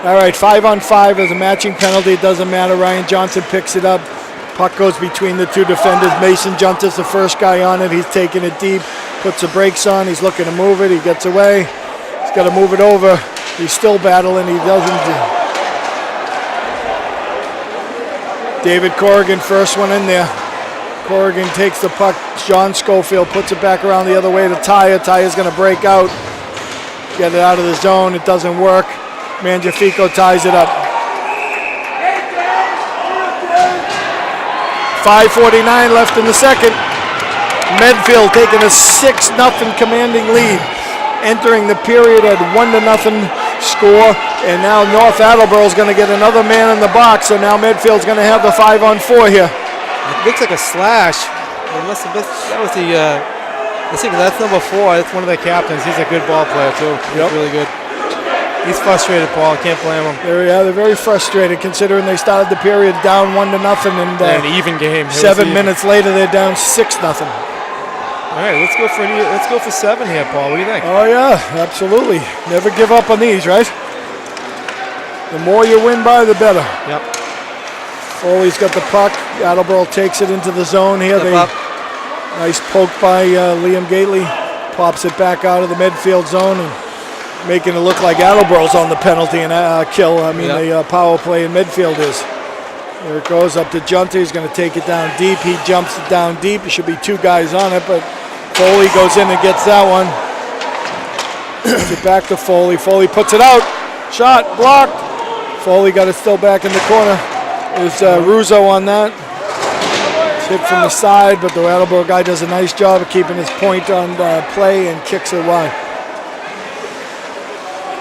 all right, 5-on-5 is a matching penalty. It doesn't matter. Ryan Johnson picks it up. Puck goes between the two defenders. Mason Junta's the first guy on it. He's taking it deep, puts the brakes on. He's looking to move it. He gets away. He's got to move it over. He's still battling. He doesn't. David Corrigan, first one in there. Corrigan takes the puck. John Schofield puts it back around the other way to Tyre. Tyre's going to break out. Get it out of the zone. It doesn't work. Mangiafico ties it up. 5:49 left in the second. Medfield taking a 6-0 commanding lead. Entering the period at 1-0 score. And now North Attleboro is going to get another man in the box. So now Medfield's going to have the 5-on-4 here. It looks like a slash. That was I think that's number 4. That's one of the captains. He's a good ball player too. He's really good. He's frustrated, Paul. Can't blame him. They're very frustrated considering they started the period down 1-0 and an even game. 7 minutes later they're down 6-0. All right, let's go for 7 here, Paul. What do you think? Oh yeah, absolutely. Never give up on these, right? The more you win by, the better. Yep. Foley's got the puck. Attleboro takes it into the zone here. Nice poke by Liam Gately. Pops it back out of the Medfield zone and making it look like Attleboro's on the penalty and kill. The power play in Medfield is. There it goes up to Junta. He's going to take it down deep. He jumps it down deep. There should be 2 guys on it, but Foley goes in and gets that one. Puts it back to Foley. Foley puts it out. Shot blocked. Foley got it still back in the corner. There's Russo on that. It's hit from the side, but the Attleboro guy does a nice job of keeping his point on play and kicks it wide.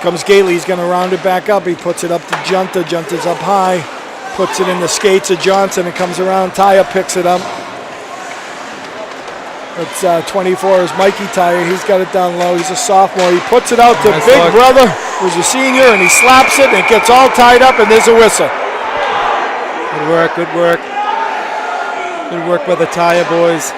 Comes Gately. He's going to round it back up. He puts it up to Junta. Junta's up high. Puts it in the skates of Johnson. It comes around. Tyre picks it up. It's 24 is Mikey Tyre. He's got it down low. He's a sophomore. He puts it out to big brother, who's a senior, and he slaps it, and it gets all tied up, and there's a whistle. Good work, good work. Good work by the Tyre boys.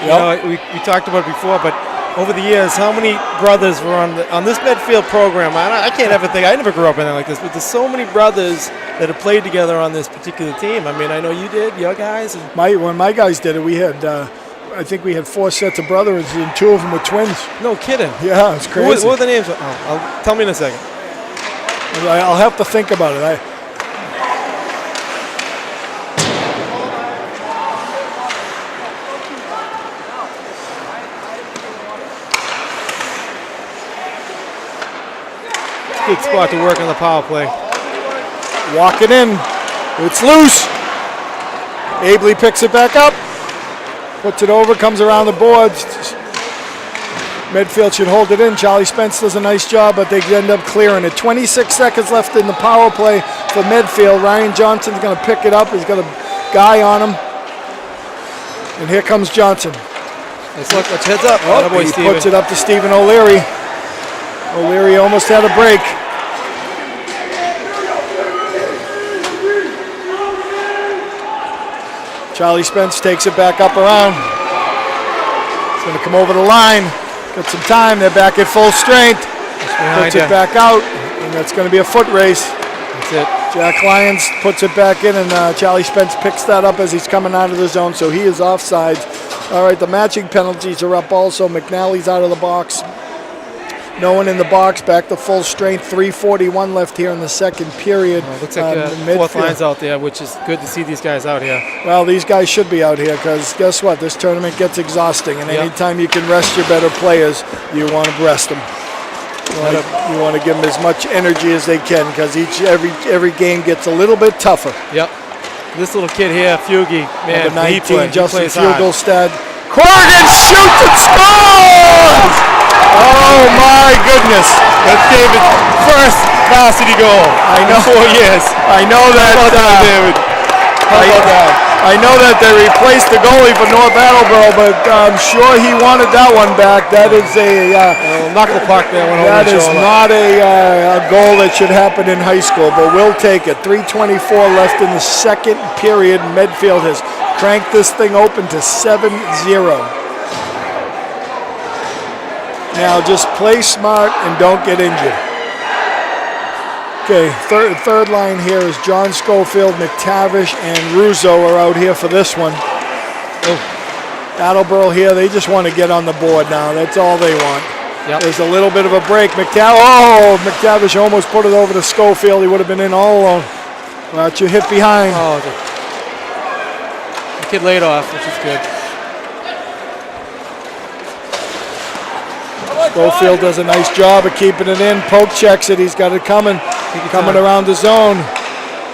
You know, we talked about it before, but over the years, how many brothers were on this Medfield program? I can't ever think. I never grew up in anything like this, but there's so many brothers that have played together on this particular team. I mean, I know you did, your guys. And when my guys did it, we had, I think we had 4 sets of brothers, and 2 of them were twins. No kidding. Yeah, it's crazy. What were the names? Tell me in a second. I'll have to think about it. Good spot to work on the power play. Walk it in. It's loose. Abley picks it back up. Puts it over, comes around the boards. Medfield should hold it in. Charlie Spence does a nice job, but they end up clearing it. 26 seconds left in the power play for Medfield. Ryan Johnson's going to pick it up. He's got a guy on him. And here comes Johnson. Let's look. Let's heads up. He puts it up to Stephen O'Leary. O'Leary almost had a break. Charlie Spence takes it back up around. He's going to come over the line. Got some time. They're back at full strength. Puts it back out, and that's going to be a foot race. That's it. Jack Lyons puts it back in, and Charlie Spence picks that up as he's coming out of the zone, so he is offside. All right, the matching penalties are up also. McNally's out of the box. No one in the box, back to full strength. 3:41 left here in the second period. Well, looks like fourth line's out there, which is good to see these guys out here. Well, these guys should be out here because guess what? This tournament gets exhausting, and anytime you can rest your better players, you want to rest them. You want to give them as much energy as they can because every game gets a little bit tougher. Yep. This little kid here, Fugie, man, Number 19, Justin Fugelstad. Corrigan shoots and scores! Oh my goodness! That's David's first varsity goal. I know. 4 years. I know that. David. I know that they replaced the goalie for North Attleboro, but I'm sure he wanted that one back. That is knock the puck there. That is not a goal that should happen in high school, but we'll take it. 3:24 left in the second period. Medfield has cranked this thing open to 7-0. Now just play smart and don't get injured. Okay, third line here is John Schofield, McTavish, and Russo are out here for this one. Attleboro here, they just want to get on the board now. That's all they want. Yep. There's a little bit of a break. McTavish almost put it over to Schofield. He would have been in all alone. But you hit behind. Oh, the kid laid off, which is good. Schofield does a nice job of keeping it in. Poke checks it. He's got it coming. Coming around the zone.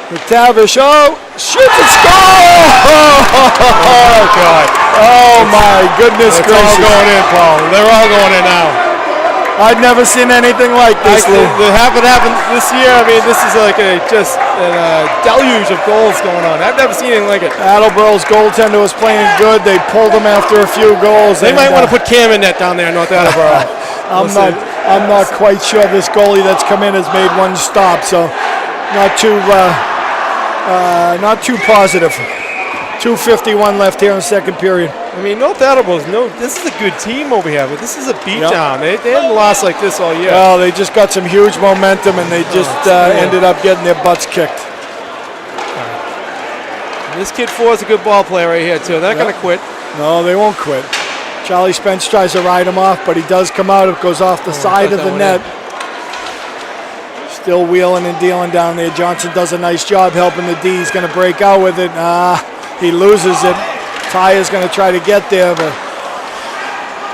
McTavish, shoots and scores! Oh, God. Oh, my goodness gracious. It's all going in, Paul. They're all going in now. I've never seen anything like this, Lou. It happened this year. I mean, this is like a deluge of goals going on. I've never seen anything like it. Attleboro's goaltender was playing good. They pulled him after a few goals. They might want to put Cam in net down there in North Attleboro. I'm not quite sure this goalie that's come in has made one stop, so not too positive. 2:51 left here in the second period. I mean, North Attleboro, this is a good team over here, but this is a beatdown. Yep. They haven't lost like this all year. Well, they just got some huge momentum, and they just ended up getting their butts kicked. This kid Ford's a good ball player right here, too. They're not going to quit. No, they won't quit. Charlie Spence tries to ride him off, but he does come out. It goes off the side of the net. Still wheeling and dealing down there. Johnson does a nice job helping the D. He's going to break out with it. He loses it. Tyer's going to try to get there, but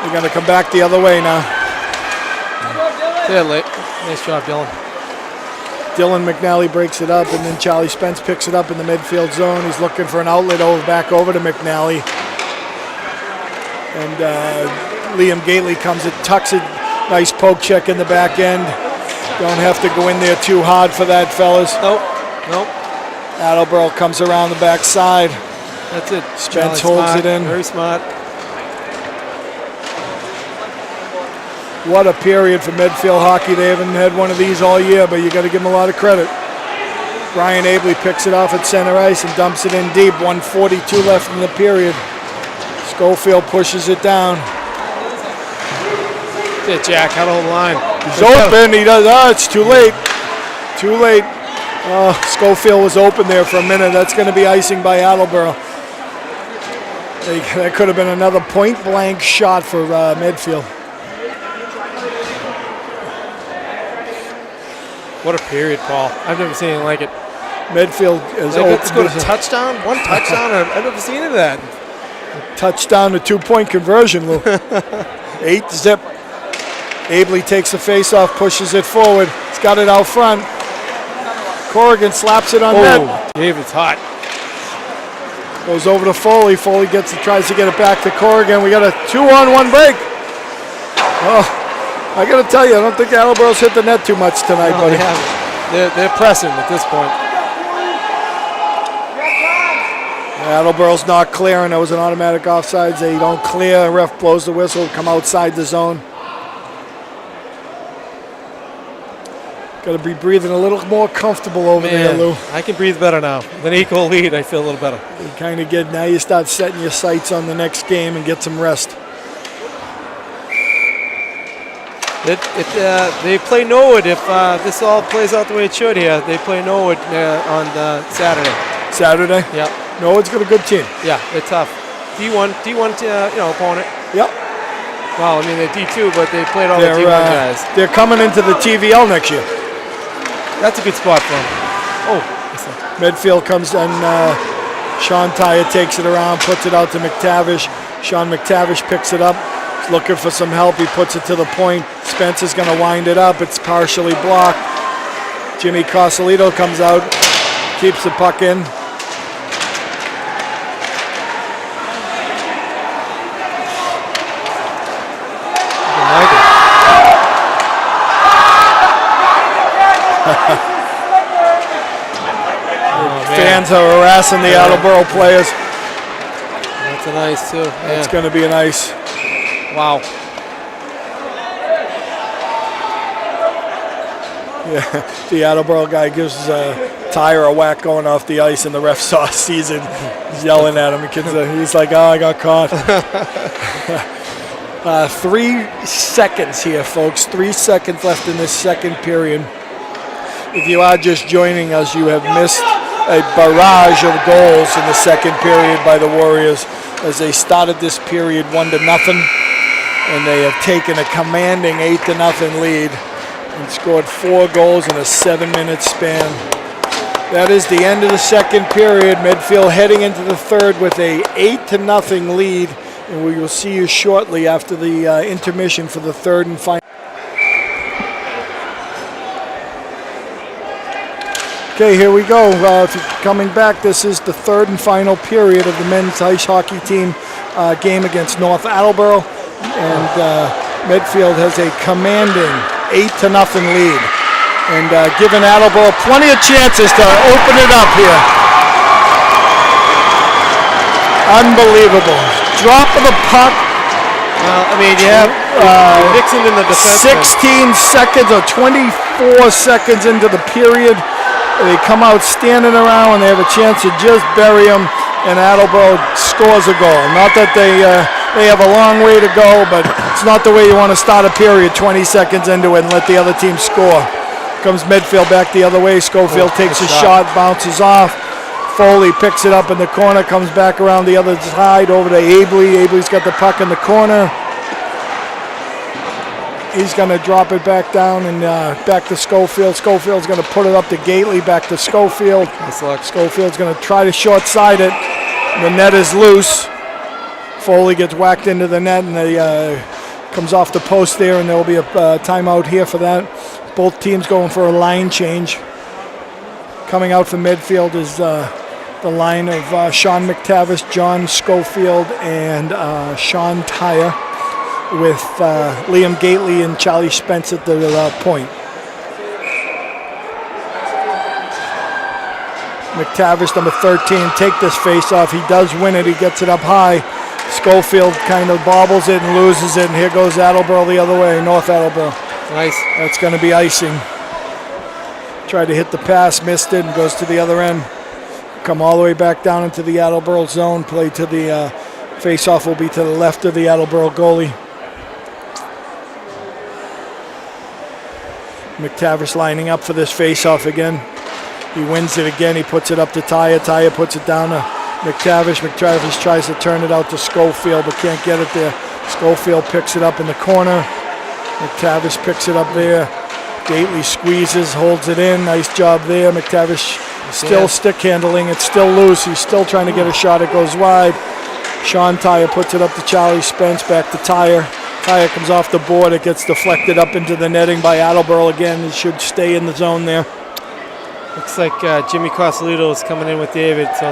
they're going to come back the other way now. Yeah, nice job, Dylan. Dylan McNally breaks it up, and then Charlie Spence picks it up in the midfield zone. He's looking for an outlet back over to McNally. And Liam Gately comes and tucks it. Nice poke check in the back end. Don't have to go in there too hard for that, fellas. Nope. Attleboro comes around the back side. That's it. Spence holds it in. Very smart. What a period for Medfield hockey. They haven't had one of these all year, but you got to give them a lot of credit. Brian Abley picks it off at center ice and dumps it in deep. 1:42 left in the period. Schofield pushes it down. Yeah, Jack, how to hold the line. He's open. He does. It's too late. Too late. Schofield was open there for a minute. That's going to be icing by Attleboro. That could have been another point-blank shot for Medfield. What a period, Paul. I've never seen anything like it. Medfield is open. Let's go to touchdown. One touchdown. I've never seen any of that. Touchdown to 2-point conversion, Lou. 8-0. Abley takes the face-off, pushes it forward. He's got it out front. Corrigan slaps it on net. Dave, it's hot. Goes over to Foley. Foley tries to get it back to Corrigan. We got a 2-on-1 break. I got to tell you, I don't think Attleboro's hit the net too much tonight, buddy. They haven't. They're pressing at this point. Attleboro's not clearing. That was an automatic offsides. They don't clear. Ref blows the whistle. Come outside the zone. Got to be breathing a little more comfortable over there, Lou. I can breathe better now. With an equal lead, I feel a little better. You kind of get, now you start setting your sights on the next game and get some rest. They play Norwood if this all plays out the way it should here. They play Norwood on Saturday. Saturday? Yep. Norwood's got a good team. Yeah, they're tough. D1 opponent. Yep. Well, I mean, they're D2, but they played all the D1 guys. They're coming into the TVL next year. That's a good spot for them. Medfield comes and Sean Tyre takes it around, puts it out to McTavish. Sean McTavish picks it up. He's looking for some help. He puts it to the point. Spencer's going to wind it up. It's partially blocked. Jimmy Cosolito comes out, keeps the puck in. Fans are harassing the Attleboro players. That's an ice too. It's going to be an ice. Wow. Yeah, the Attleboro guy gives Tyre a whack going off the ice, and the ref sees it. He's yelling at him. He's like, I got caught. 3 seconds here, folks. 3 seconds left in this second period. If you are just joining us, you have missed a barrage of goals in the second period by the Warriors as they started this period 1-0, and they have taken a commanding 8-0 lead and scored 4 goals in a 7-minute span. That is the end of the second period. Medfield heading into the third with a 8-0 lead, and we will see you shortly after the intermission for the third and final. Okay, here we go. If you're coming back, this is the third and final period of the men's ice hockey team game against North Attleboro, and Medfield has a commanding 8-0 lead, and giving Attleboro plenty of chances to open it up here. Unbelievable. Drop of the puck, I mean, you have Dixon in the defense. 16 seconds or 24 seconds into the period. They come out standing around and they have a chance to just bury him, and Attleboro scores a goal. Not that they have a long way to go, but it's not the way you want to start a period 20 seconds into it and let the other team score. Comes Medfield back the other way. Schofield takes a shot, bounces off. Foley picks it up in the corner, comes back around the other side over to Abley. Abley's got the puck in the corner. He's going to drop it back down and back to Schofield. Schofield's going to put it up to Gately, back to Schofield. Schofield's going to try to short side it. The net is loose. Foley gets whacked into the net and they comes off the post there, and there will be a timeout here for that. Both teams going for a line change. Coming out for Medfield is the line of Sean McTavish, John Schofield, and Sean Tyre, with Liam Gately and Charlie Spence at the point. McTavish, number 13, take this face off. He does win it. He gets it up high. Schofield kind of bobbles it and loses it, and here goes Attleboro the other way, North Attleboro. Nice. That's going to be icing. Tried to hit the pass, missed it, and goes to the other end. Come all the way back down into the Attleboro zone. Play to the face-off will be to the left of the Attleboro goalie. McTavish lining up for this face-off again. He wins it again. He puts it up to Tyre. Tyre puts it down to McTavish. McTavish tries to turn it out to Schofield, but can't get it there. Schofield picks it up in the corner. McTavish picks it up there. Gately squeezes, holds it in. Nice job there. McTavish still stick handling. It's still loose. He's still trying to get a shot. It goes wide. Sean Tyre puts it up to Charlie Spence. Back to Tyre. Tyre comes off the board. It gets deflected up into the netting by Attleboro again. It should stay in the zone there. Looks like Jimmy Cosolito is coming in with David. So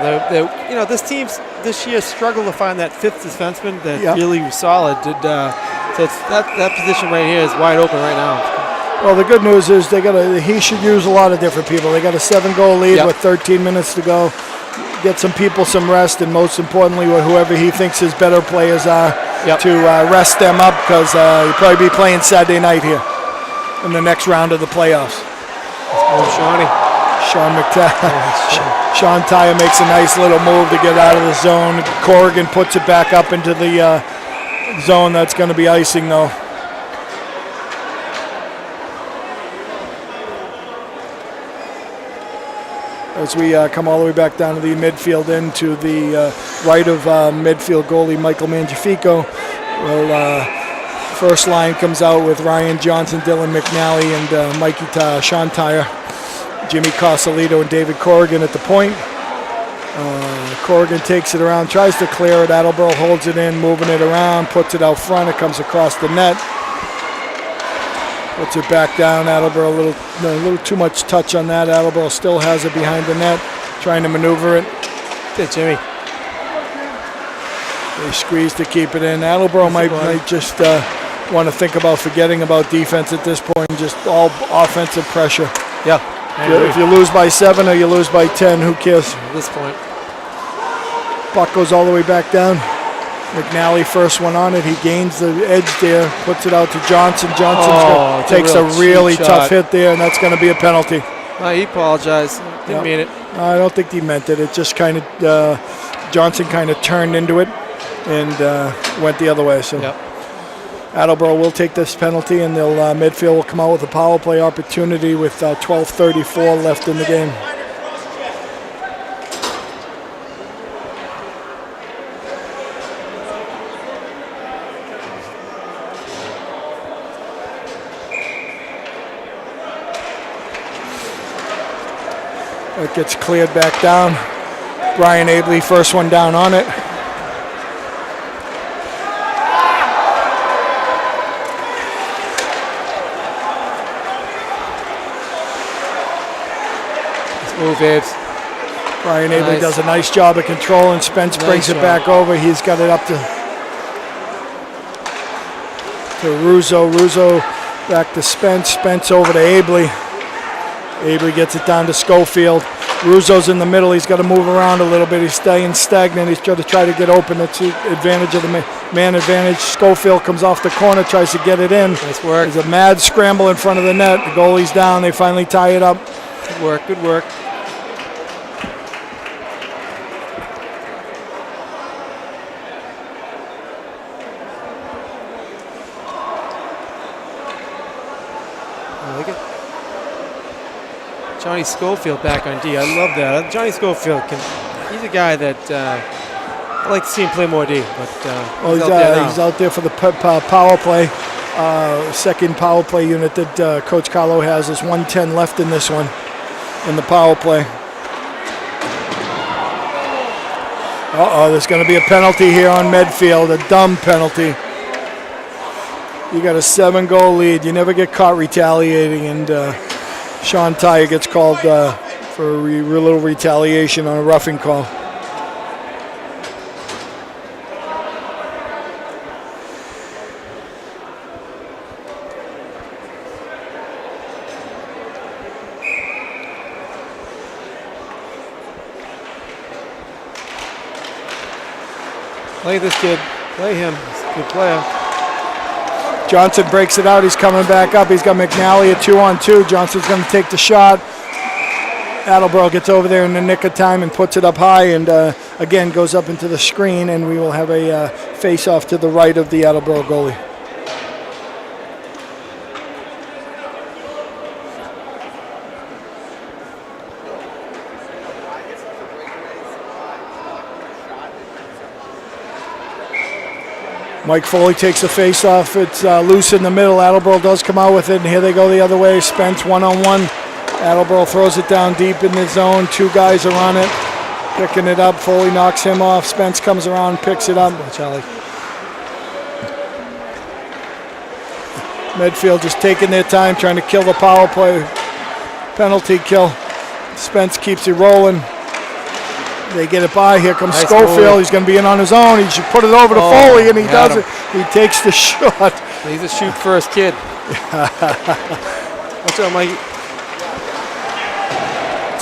this team this year struggled to find that fifth defenseman that really was solid. So it's that position right here is wide open right now. Well, the good news is he should use a lot of different people. They got a 7-goal lead with 13 minutes to go. Get some people some rest, and most importantly, whoever he thinks his better players are, to rest them up, because he'll probably be playing Saturday night here in the next round of the playoffs. Sean McTavish. Sean Tyre makes a nice little move to get out of the zone. Corrigan puts it back up into the zone. That's going to be icing, though. As we come all the way back down to the midfield end to the right of midfield goalie Michael Mangiafico. Well, first line comes out with Ryan Johnson, Dylan McNally, and Sean Tyre, Jimmy Cosolito, and David Corrigan at the point. Corrigan takes it around, tries to clear it. Attleboro holds it in, moving it around, puts it out front. It comes across the net. Puts it back down. Attleboro, a little too much touch on that. Attleboro still has it behind the net, trying to maneuver it. Hey, Jimmy. They squeeze to keep it in. Attleboro might just want to think about forgetting about defense at this point, just all offensive pressure. Yeah. If you lose by 7 or you lose by 10, who cares? At this point. Puck goes all the way back down. McNally first one on it. He gains the edge there, puts it out to Johnson. Johnson takes a really tough hit there, and that's going to be a penalty. He apologized. Didn't mean it. I don't think he meant it. It just kind of, Johnson kind of turned into it and went the other way. So Attleboro will take this penalty, and Medfield will come out with a power play opportunity with 12:34 left in the game. It gets cleared back down. Brian Abley, first one down on it. Let's move, Aves. Brian Abley does a nice job of controlling. Spence brings it back over. He's got it up to Russo. Russo back to Spence. Spence over to Abley. Abley gets it down to Schofield. Russo's in the middle. He's got to move around a little bit. He's staying stagnant. He's trying to get open. That's the advantage of the man advantage. Schofield comes off the corner, tries to get it in. Nice work. There's a mad scramble in front of the net. The goalie's down. They finally tie it up. Good work, good work. Look at Johnny Schofield back on D. I love that. Johnny Schofield, he's a guy that I like to see him play more D. But he's out there for the power play. Second power play unit that Coach Carlo has. There's 1:10 left in this one, in the power play. There's going to be a penalty here on Medfield, a dumb penalty. You got a 7-goal lead. You never get caught retaliating, and Sean Tyre gets called for a little retaliation on a roughing call. Play this kid. Play him. He's a good player. Johnson breaks it out. He's coming back up. He's got McNally at 2-on-2. Johnson's going to take the shot. Attleboro gets over there in the nick of time and puts it up high, and again goes up into the screen, and we will have a face-off to the right of the Attleboro goalie. Mike Foley takes the face-off. It's loose in the middle. Attleboro does come out with it, and here they go the other way. Spence one-on-one. Attleboro throws it down deep in the zone. Two guys are on it, picking it up. Foley knocks him off. Spence comes around, picks it up. Charlie. Medfield just taking their time, trying to kill the power play. Penalty kill. Spence keeps it rolling. They get it by. Here comes Schofield. Goal. He's going to be in on his own. He should put it over to Foley, and he does it. He takes the shot. He's a shoot-first kid. What's up, Mike?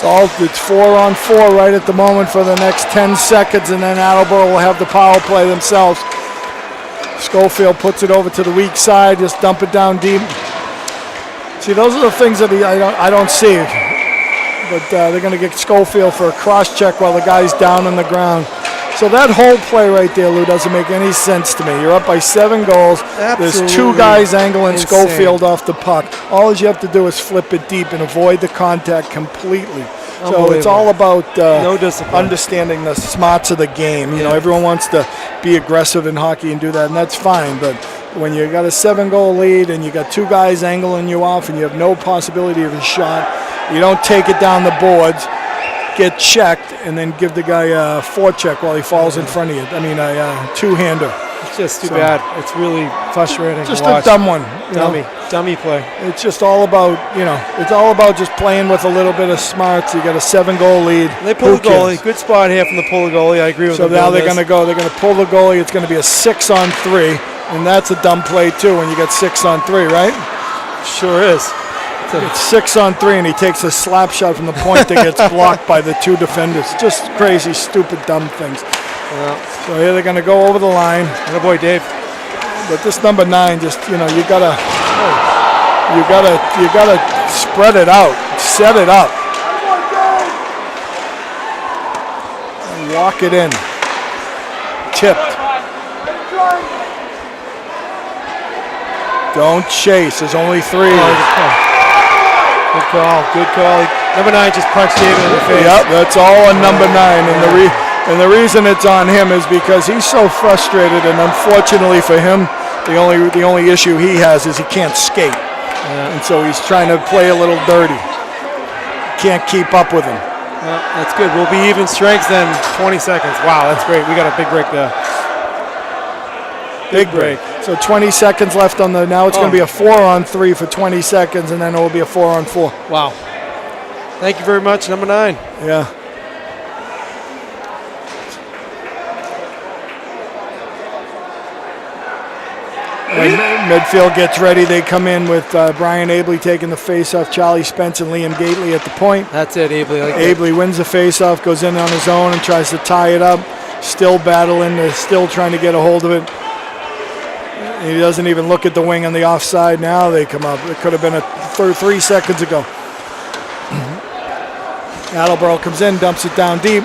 It's 4-on-4 right at the moment for the next 10 seconds, and then Attleboro will have the power play themselves. Schofield puts it over to the weak side, just dump it down deep. See, those are the things that I don't see. But they're going to get Schofield for a cross-check while the guy's down on the ground. So that whole play right there, Lou, doesn't make any sense to me. You're up by 7 goals. Absolutely. There's 2 guys angling Schofield off the puck. All you have to do is flip it deep and avoid the contact completely. So it's all about no discipline. Understanding the smarts of the game. You know, everyone wants to be aggressive in hockey and do that, and that's fine. But when you got a 7-goal lead and you got 2 guys angling you off and you have no possibility of a shot, you don't take it down the boards, get checked, and then give the guy a forecheck while he falls in front of you. I mean, a two-hander. It's just too bad. It's really frustrating. Just a dumb one. Dummy play. It's just all about, it's all about just playing with a little bit of smarts. You got a 7-goal lead. They pull the goalie. Good spot here from the pull the goalie. I agree with So now they're going to go. They're going to pull the goalie. It's going to be a 6-on-3, and that's a dumb play too when you get 6-on-3, right? Sure is. It's 6-on-3, and he takes a slap shot from the point that gets blocked by the 2 defenders. Just crazy, stupid, dumb things. Yeah. So here they're going to go over the line. Oh boy, Dave. But this number 9, just you gotta spread it out, set it up, and walk it in. Tipped. Don't chase. There's only 3. Good call. Good call. Number 9 just punched David in the face. Yep, that's all on number 9. And the reason it's on him is because he's so frustrated, and unfortunately for him, the only issue he has is he can't skate. Yeah. And so he's trying to play a little dirty. Can't keep up with him. Well, that's good. We'll be even strength then 20 seconds. Wow, that's great. We got a big break there. Big break. So 20 seconds left on now it's going to be a 4-on-3 for 20 seconds, and then it will be a 4-on-4. Wow. Thank you very much, number 9. Yeah. Medfield gets ready. They come in with Brian Abley taking the face-off, Charlie Spence and Liam Gately at the point. That's it, Abley. Abley wins the face-off, goes in on his own and tries to tie it up. Still battling, they're still trying to get a hold of it. He doesn't even look at the wing on the offside. Now they come up. It could have been 3 seconds ago. Attleboro comes in, dumps it down deep.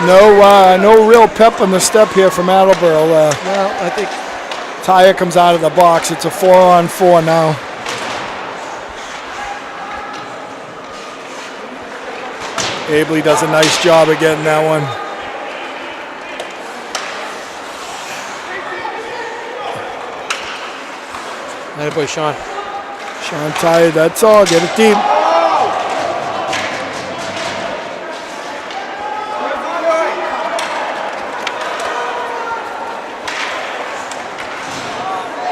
No real pep on the step here from Attleboro. Well, I think Tyre comes out of the box. It's a 4-on-4 now. Abley does a nice job of getting that one. Attaboy, Sean. Sean Tyre, that's all. Get it deep.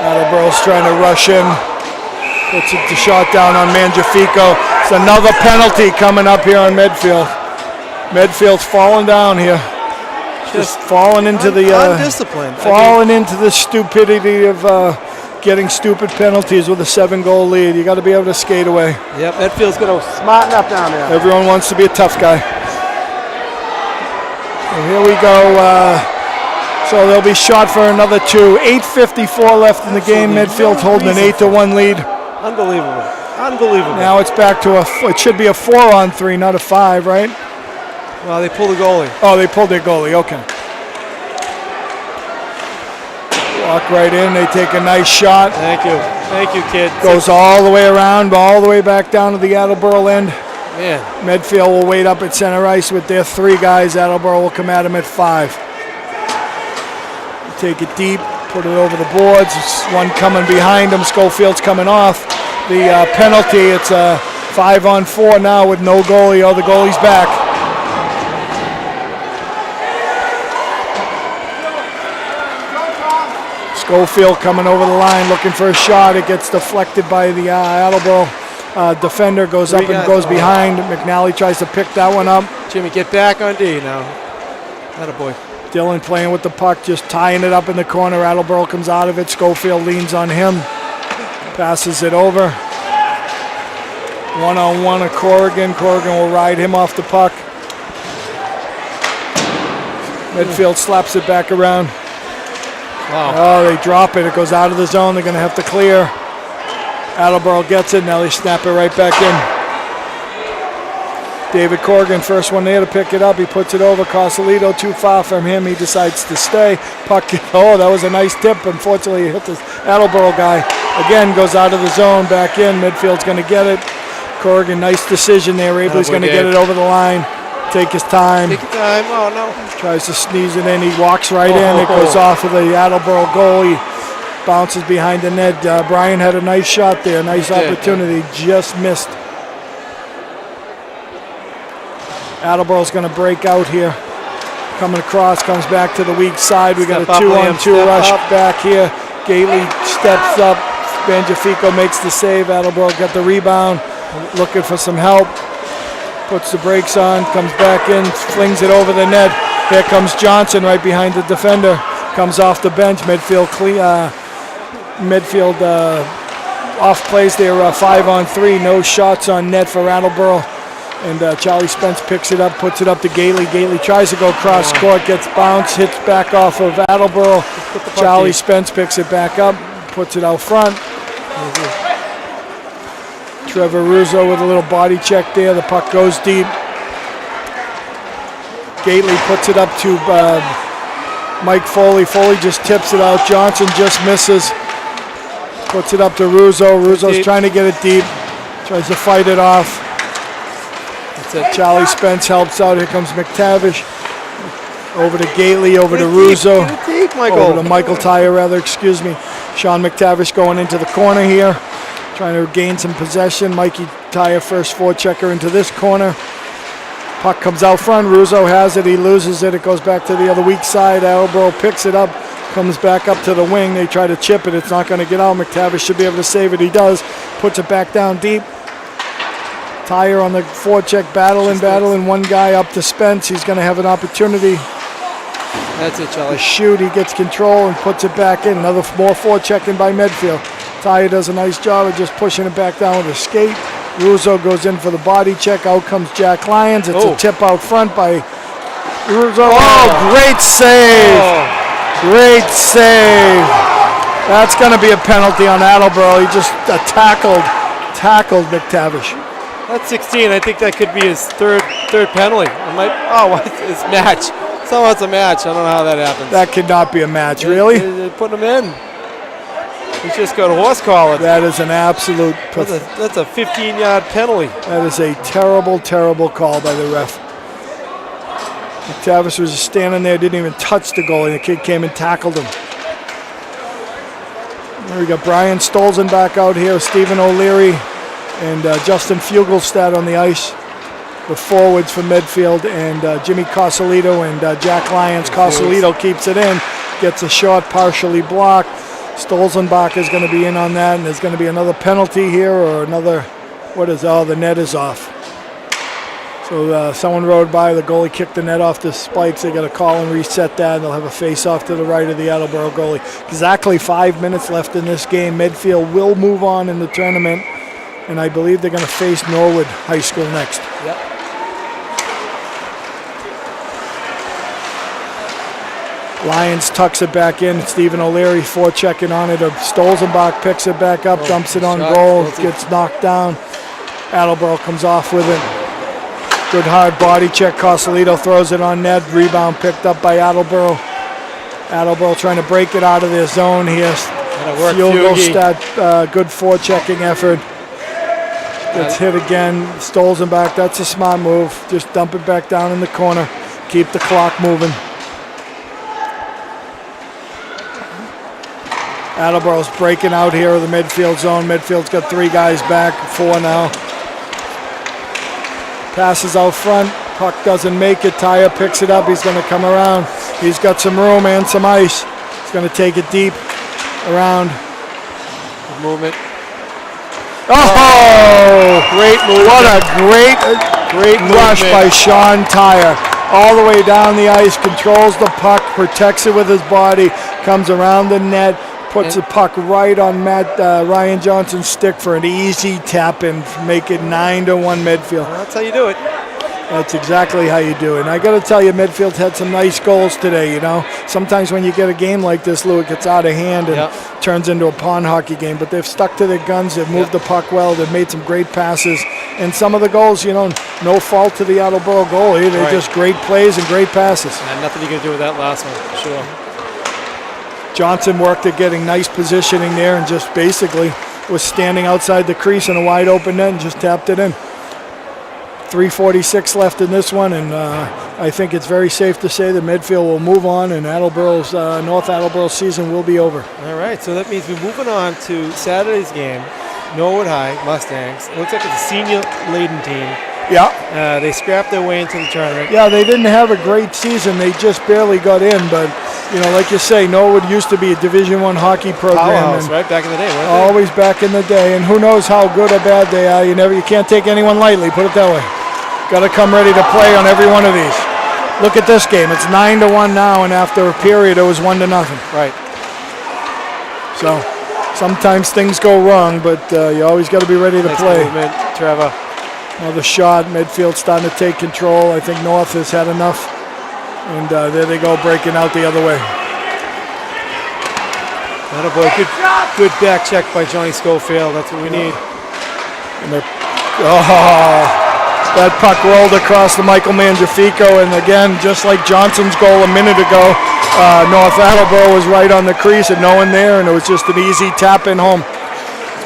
Attleboro's trying to rush in. Puts the shot down on Mangiafico. It's another penalty coming up here on Medfield. Medfield's falling down here. Just falling into the undisciplined. Falling into the stupidity of getting stupid penalties with a 7-goal lead. You got to be able to skate away. Yep, Medfield's going to smarten up down there. Everyone wants to be a tough guy. And here we go. So they'll be shot for another 2. 8:54 left in the game. Medfield's holding an 8-1 lead. Unbelievable. Unbelievable. Now it's back to it should be a 4-on-3, not a 5, right? Well, they pulled the goalie. Oh, they pulled their goalie, okay. Walk right in, they take a nice shot. Thank you. Thank you, kid. Goes all the way around, all the way back down to the Attleboro end. Man. Medfield will wait up at center ice with their 3 guys. Attleboro will come at them at 5. Take it deep, put it over the boards. It's one coming behind him. Schofield's coming off. The penalty, it's a 5-on-4 now with no goalie. Oh, the goalie's back. Schofield coming over the line looking for a shot. It gets deflected by the Attleboro defender, goes up and goes behind. McNally tries to pick that one up. Jimmy, get back on D now. Attaboy. Dylan playing with the puck, just tying it up in the corner. Attleboro comes out of it. Schofield leans on him. Passes it over. 1-on-1 of Corrigan. Corrigan will ride him off the puck. Medfield slaps it back around. Wow. Oh, they drop it. It goes out of the zone. They're going to have to clear. Attleboro gets it. Now they snap it right back in. David Corrigan, first one there to pick it up. He puts it over. Cosolito too far from him. He decides to stay. Puck, oh, that was a nice tip. Unfortunately, it hit the Attleboro guy. Again, goes out of the zone, back in. Midfield's going to get it. Corrigan, nice decision there. Abley's going to get it over the line. Take his time. Take your time. Oh, no. Tries to sneeze it in. He walks right in. It goes off of the Attleboro goal. He bounces behind the net. Brian had a nice shot there. Nice opportunity. Just missed. Attleboro's going to break out here. Coming across, comes back to the weak side. We got a 2-on-2 rush back here. Gately steps up. Mangiafico makes the save. Attleboro got the rebound. Looking for some help. Puts the brakes on, comes back in, flings it over the net. Here comes Johnson right behind the defender. Comes off the bench. Medfield off plays there, 5-on-3. No shots on net for Attleboro. And Charlie Spence picks it up, puts it up to Gately. Gately tries to go cross court, gets bounced, hits back off of Attleboro. Charlie Spence picks it back up, puts it out front. Trevor Russo with a little body check there. The puck goes deep. Gately puts it up to Mike Foley. Foley just tips it out. Johnson just misses. Puts it up to Russo. Russo's trying to get it deep. Tries to fight it off. Charlie Spence helps out. Here comes McTavish. Over to Gately, over to Russo. Over to Michael Tyre, rather, excuse me. Sean McTavish going into the corner here. Trying to gain some possession. Mikey Tyre, first forechecker into this corner. Puck comes out front. Russo has it. He loses it. It goes back to the other weak side. Attleboro picks it up. Comes back up to the wing. They try to chip it. It's not going to get out. McTavish should be able to save it. He does. Puts it back down deep. Tyre on the forecheck, battling. One guy up to Spence. He's going to have an opportunity. That's it, Charlie. The shoot, he gets control and puts it back in. Another more forechecking by Medfield. Taya does a nice job of just pushing it back down with a skate. Russo goes in for the body check. Out comes Jack Lyons. It's a tip out front by Russo. Oh, great save. Great save. That's going to be a penalty on Attleboro. He just tackled McTavish. That's 16. I think that could be his third penalty. It's match. So it's a match. I don't know how that happens. That could not be a match, really? They're putting him in. He's just got a horse collar. That is an absolute... That's a 15-yard penalty. That is a terrible, terrible call by the ref. McTavish was just standing there, didn't even touch the goalie. The kid came and tackled him. We got Brian Stolzen back out here, Stephen O'Leary, and Justin Fugelstad on the ice. The forwards for Medfield, and Jimmy Cosolito and Jack Lyons. Cosolito keeps it in, gets a shot partially blocked. Stolzenbach is going to be in on that, and there's going to be another penalty here, or another, the net is off. So someone rode by, the goalie kicked the net off the spikes. They got to call and reset that, and they'll have a face-off to the right of the Attleboro goalie. Exactly 5 minutes left in this game. Medfield will move on in the tournament, and I believe they're going to face Norwood High School next. Yep. Lyons tucks it back in. Stephen O'Leary forechecking on it. Stolzenbach picks it back up, dumps it on goal, gets knocked down. Attleboro comes off with it. Good hard body check. Cosolito throws it on net. Rebound picked up by Attleboro. Attleboro trying to break it out of their zone here. Fugelstad, good forechecking effort. Gets hit again. Stolzenbach, that's a smart move. Just dump it back down in the corner. Keep the clock moving. Attleboro's breaking out here of the midfield zone. Midfield's got 3 guys back, 4 now. Passes out front. Puck doesn't make it. Taya picks it up. He's going to come around. He's got some room and some ice. He's going to take it deep around. Good movement. Oh! Great move. What a great rush by Sean Tyer. All the way down the ice, controls the puck, protects it with his body, comes around the net, puts the puck right on Ryan Johnson's stick for an easy tap and make it 9-1 Medfield. That's how you do it. That's exactly how you do it. And I got to tell you, Medfield's had some nice goals today, you know. Sometimes when you get a game like this, Lou, it gets out of hand and turns into a pond hockey game. But they've stuck to their guns. They've moved the puck well. They've made some great passes. And some of the goals, you know, no fault to the Attleboro goalie. They're just great plays and great passes. And nothing you can do with that last one, for sure. Johnson worked at getting nice positioning there and just basically was standing outside the crease in a wide open net and just tapped it in. 3:46 left in this one, and I think it's very safe to say that Medfield will move on and Attleboro's North Attleboro season will be over. All right, so that means we're moving on to Saturday's game. Norwood High Mustangs. It looks like it's a senior-laden team. Yeah. They scrapped their way into the tournament. Yeah, they didn't have a great season. They just barely got in, but you know, like you say, Norwood used to be a Division I hockey program. Powerhouse, right? Back in the day, weren't they? Always back in the day, and who knows how good or bad they are. You can't take anyone lightly, put it that way. Got to come ready to play on every one of these. Look at this game. It's 9-1 now, and after a period, it was 1-0. Right. So sometimes things go wrong, but you always got to be ready to play. Movement, Trevor. Another shot. Midfield starting to take control. I think North has had enough. And there they go, breaking out the other way. Attaboy, good back check by Johnny Schofield. That's what we need. And that puck rolled across the Michael Mangiafico, and again, just like Johnson's goal a minute ago, North Attleboro was right on the crease and no one there, and it was just an easy tap in home.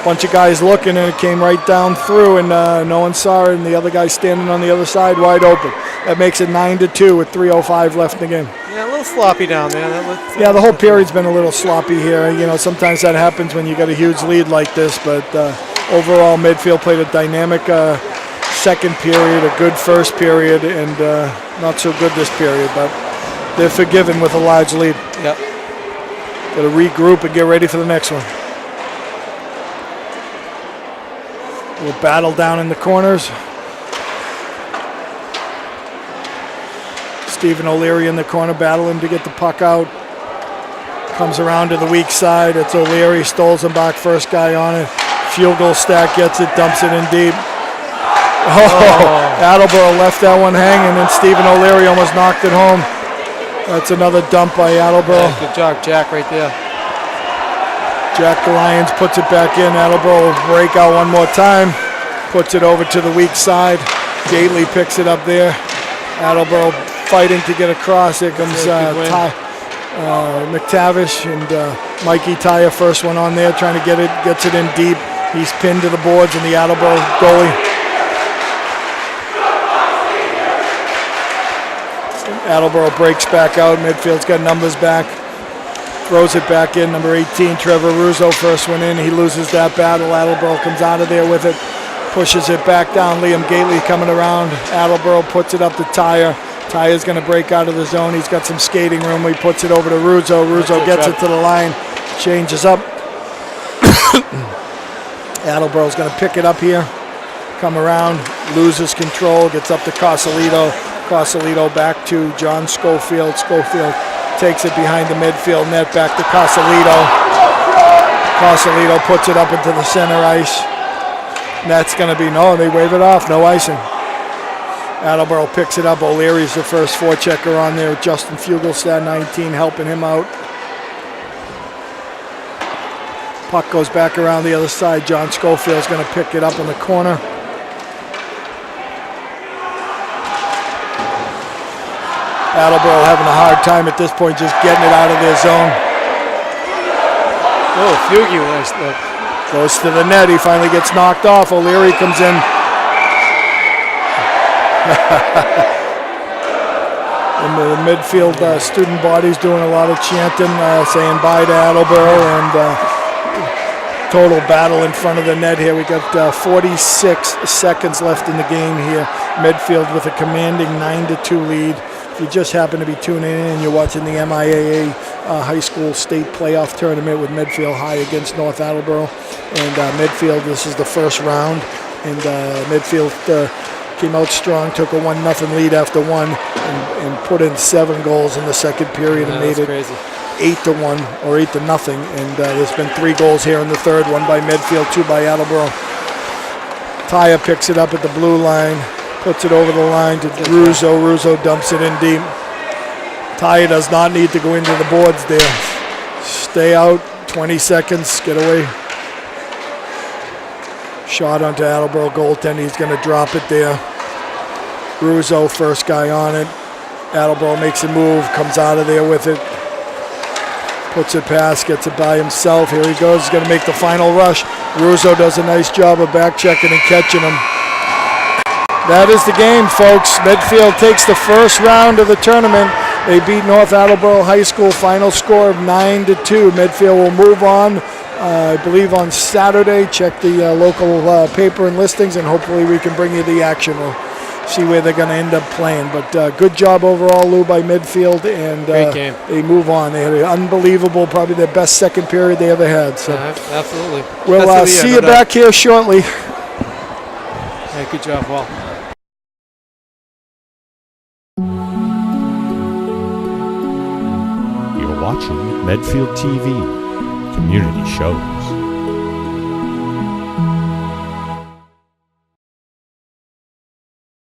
Bunch of guys looking, and it came right down through, and no one saw it, and the other guy standing on the other side wide open. That makes it 9-2 with 3:05 left in the game. Yeah, a little sloppy down there. Yeah, the whole period's been a little sloppy here. You know, sometimes that happens when you got a huge lead like this, but overall, Medfield played a dynamic second period, a good first period, and not so good this period, but they're forgiven with a large lead. Yep. Got to regroup and get ready for the next one. We'll battle down in the corners. Stephen O'Leary in the corner battling to get the puck out. Comes around to the weak side. It's O'Leary, stoles him back, first guy on it. Field goal stack gets it, dumps it in deep. Attleboro left that one hanging, and Stephen O'Leary almost knocked it home. That's another dump by Attleboro. Yeah, good job, Jack, right there. Jack Lyons puts it back in. Attleboro will break out one more time. Puts it over to the weak side. Gately picks it up there. Attleboro fighting to get across. Here comes McTavish and Mikey Tyre, first one on there, trying to get it, gets it in deep. He's pinned to the boards, and the Attleboro goalie. Attleboro breaks back out. Medfield's got numbers back. Throws it back in. Number 18, Trevor Russo, first one in. He loses that battle. Attleboro comes out of there with it. Pushes it back down. Liam Gately coming around. Attleboro puts it up to Tyre. Tyre's going to break out of the zone. He's got some skating room. He puts it over to Russo. Russo gets it to the line. Changes up. Attleboro's going to pick it up here. Come around. Loses control. Gets up to Cosolito. Cosolito back to John Schofield. Schofield takes it behind the midfield net. Back to Cosolito. Cosolito puts it up into the center ice. That's going to be, no, they wave it off. No icing. Attleboro picks it up. O'Leary's the first forechecker on there. Justin Fugelstad, 19, helping him out. Puck goes back around the other side. John Schofield's going to pick it up in the corner. Attleboro having a hard time at this point just getting it out of their zone. Oh, Fugue, nice look. Goes to the net. He finally gets knocked off. O'Leary comes in. And the midfield student body's doing a lot of chanting, saying bye to Attleboro, and total battle in front of the net here. We got 46 seconds left in the game here. Medfield with a commanding 9-2 lead. If you just happen to be tuning in and you're watching the MIAA high school state playoff tournament with Medfield High against North Attleboro, and Medfield, this is the first round, and Medfield came out strong, took a 1-0 lead after one, and put in 7 goals in the second period, and made it crazy. 8-1 or 8-0. And there's been 3 goals here in the third, one by Medfield, 2 by Attleboro. Tyre picks it up at the blue line, puts it over the line to Russo. Russo dumps it in deep. Tyre does not need to go into the boards there. Stay out, 20 seconds, get away. Shot onto Attleboro goaltender. He's going to drop it there. Russo, first guy on it. Attleboro makes a move, comes out of there with it. Puts it past, gets it by himself. Here he goes. He's going to make the final rush. Russo does a nice job of back checking and catching him. That is the game, folks. Medfield takes the first round of the tournament. They beat North Attleboro High School, final score of 9-2. Medfield will move on, I believe, on Saturday. Check the local paper and listings, and hopefully we can bring you the action. We'll see where they're going to end up playing. But good job overall, Lou, by Medfield, and great game. They move on. They had an unbelievable, probably their best second period they ever had. So absolutely. We'll see you back here shortly. Hey, good job, Walt. You're watching Medfield TV, community shows.